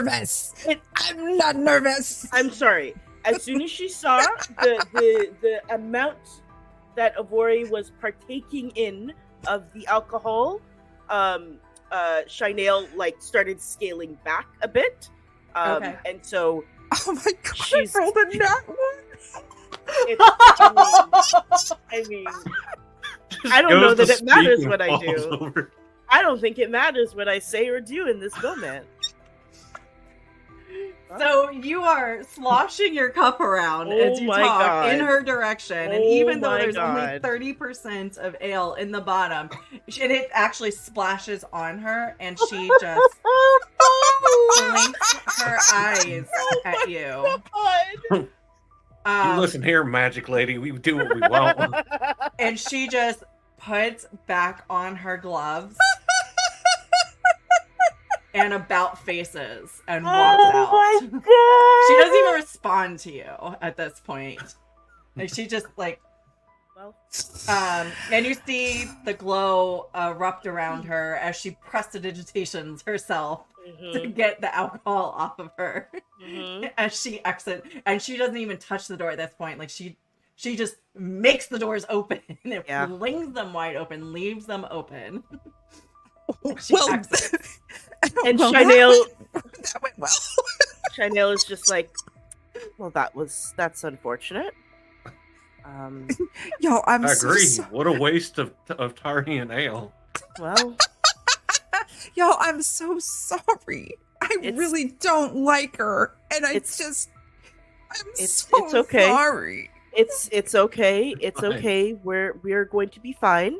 I'm not nervous. I'm sorry. As soon as she saw the amount that Avorie was partaking in of the alcohol, Shainale like started scaling back a bit. Okay. And so Oh my god! She's- I rolled a nat one. I mean, I don't know that it matters what I do. Over. I don't think it matters what I say or do in this moment. So you are sloshing your cup around Oh as you my talk God. in her direction, and Oh even though my there's only God. 30% of ale in the bottom, it actually splashes on her, and she just blinks her eyes at you. You listen here, magic lady. We do what we want. And she just puts back on her gloves and about faces and walks out. my God. She doesn't even respond to you at this point. Like she just like, Well, and you see the glow erupt around her as she prestidigitations herself to get the alcohol off of her as she exits. And she doesn't even touch the door at this point. Like she just makes the doors open and Yeah. flings them wide open, leaves them open. She Well, exits. And well, Shainale, that went well. Shainale is just like, well, that's unfortunate. Yo, I'm I so agree. sorry. What a waste of Tarian ale. Well, Yo, I'm so sorry. I really don't like her, and I'm it's so okay. sorry. It's okay. It's Fine. okay. We're going to be fine.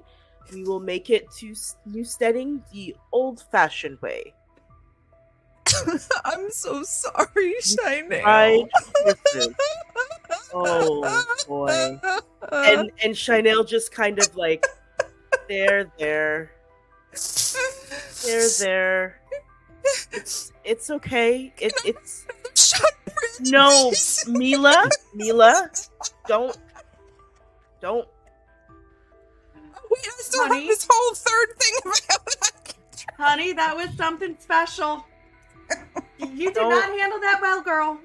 We will make it to New Steading the old-fashioned way. I'm so sorry, Shainale. Right. Listen. Oh boy. And Shainale just kind of like, there. It's okay. It's Shut no, please. Mila, don't. Wait, I still Honey? have this whole third thing about Honey, that was something special. You did Don't- not handle that well, girl.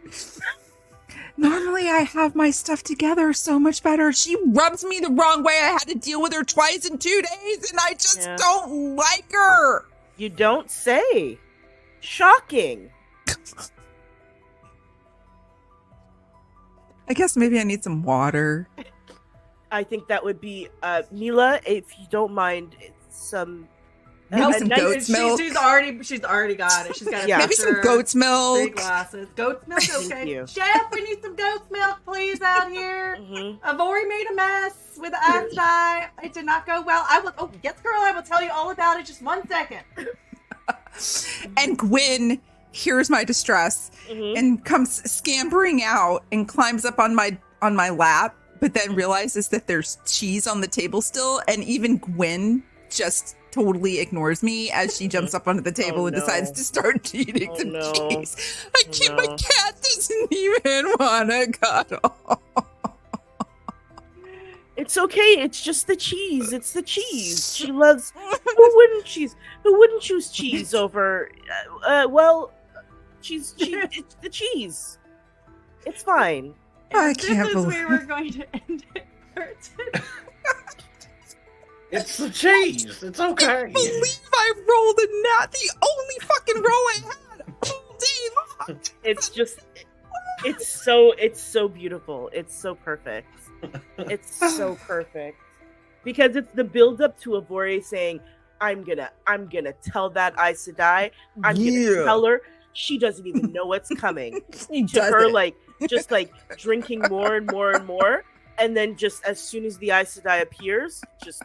Normally, I have my stuff together so much better. She rubs me the wrong way. I had to deal with her twice in 2 days, and I just Yeah. don't like her. You don't say. Shocking. I guess maybe I need some water. I think that would be Mila, if you don't mind, some Maybe some nice- goat's milk. She's already got it. She's got a Yeah. Maybe some pitcher, goat's 3 milk. glasses. Goat's milk, Thank okay. you. Chef, we need some goat's milk, please, out here. Mhm. Avorie made a mess with the ice dye. It did not go well. Yes, girl, I will tell you all about it. Just 1 second. And Gwen hears my distress Mhm. and comes scampering out and climbs up on my lap, but then realizes that there's cheese on the table still, and even Gwen just totally ignores me as she jumps up onto the table and no. decides to start eating Oh, some no. cheese. Oh, My no. cat doesn't even want to cuddle. It's okay. It's just the cheese. It's the cheese. She loves. Who wouldn't choose cheese over? It's the cheese. It's fine. I And can't just as we believe- were going to end it for today. It's the cheese. It's okay. Believe I rolled a nat, the only fucking roll I had all day long. It's just. It's so beautiful. It's so perfect. It's so perfect because it's the build up to Avorie saying, "I'm gonna tell that Aes Sedai. I'm gonna tell her." She doesn't even know what's coming. He To her, just drinking more and more and more, and then just as soon as the Aes Sedai appears, just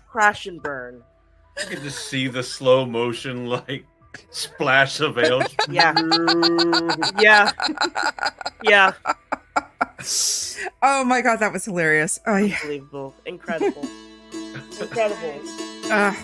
crash and burn. You can just see the slow motion splash of ale. Yeah. Yeah. Yeah. Oh my god, that was hilarious. Oh, yeah. Unbelievable. Incredible. Ah.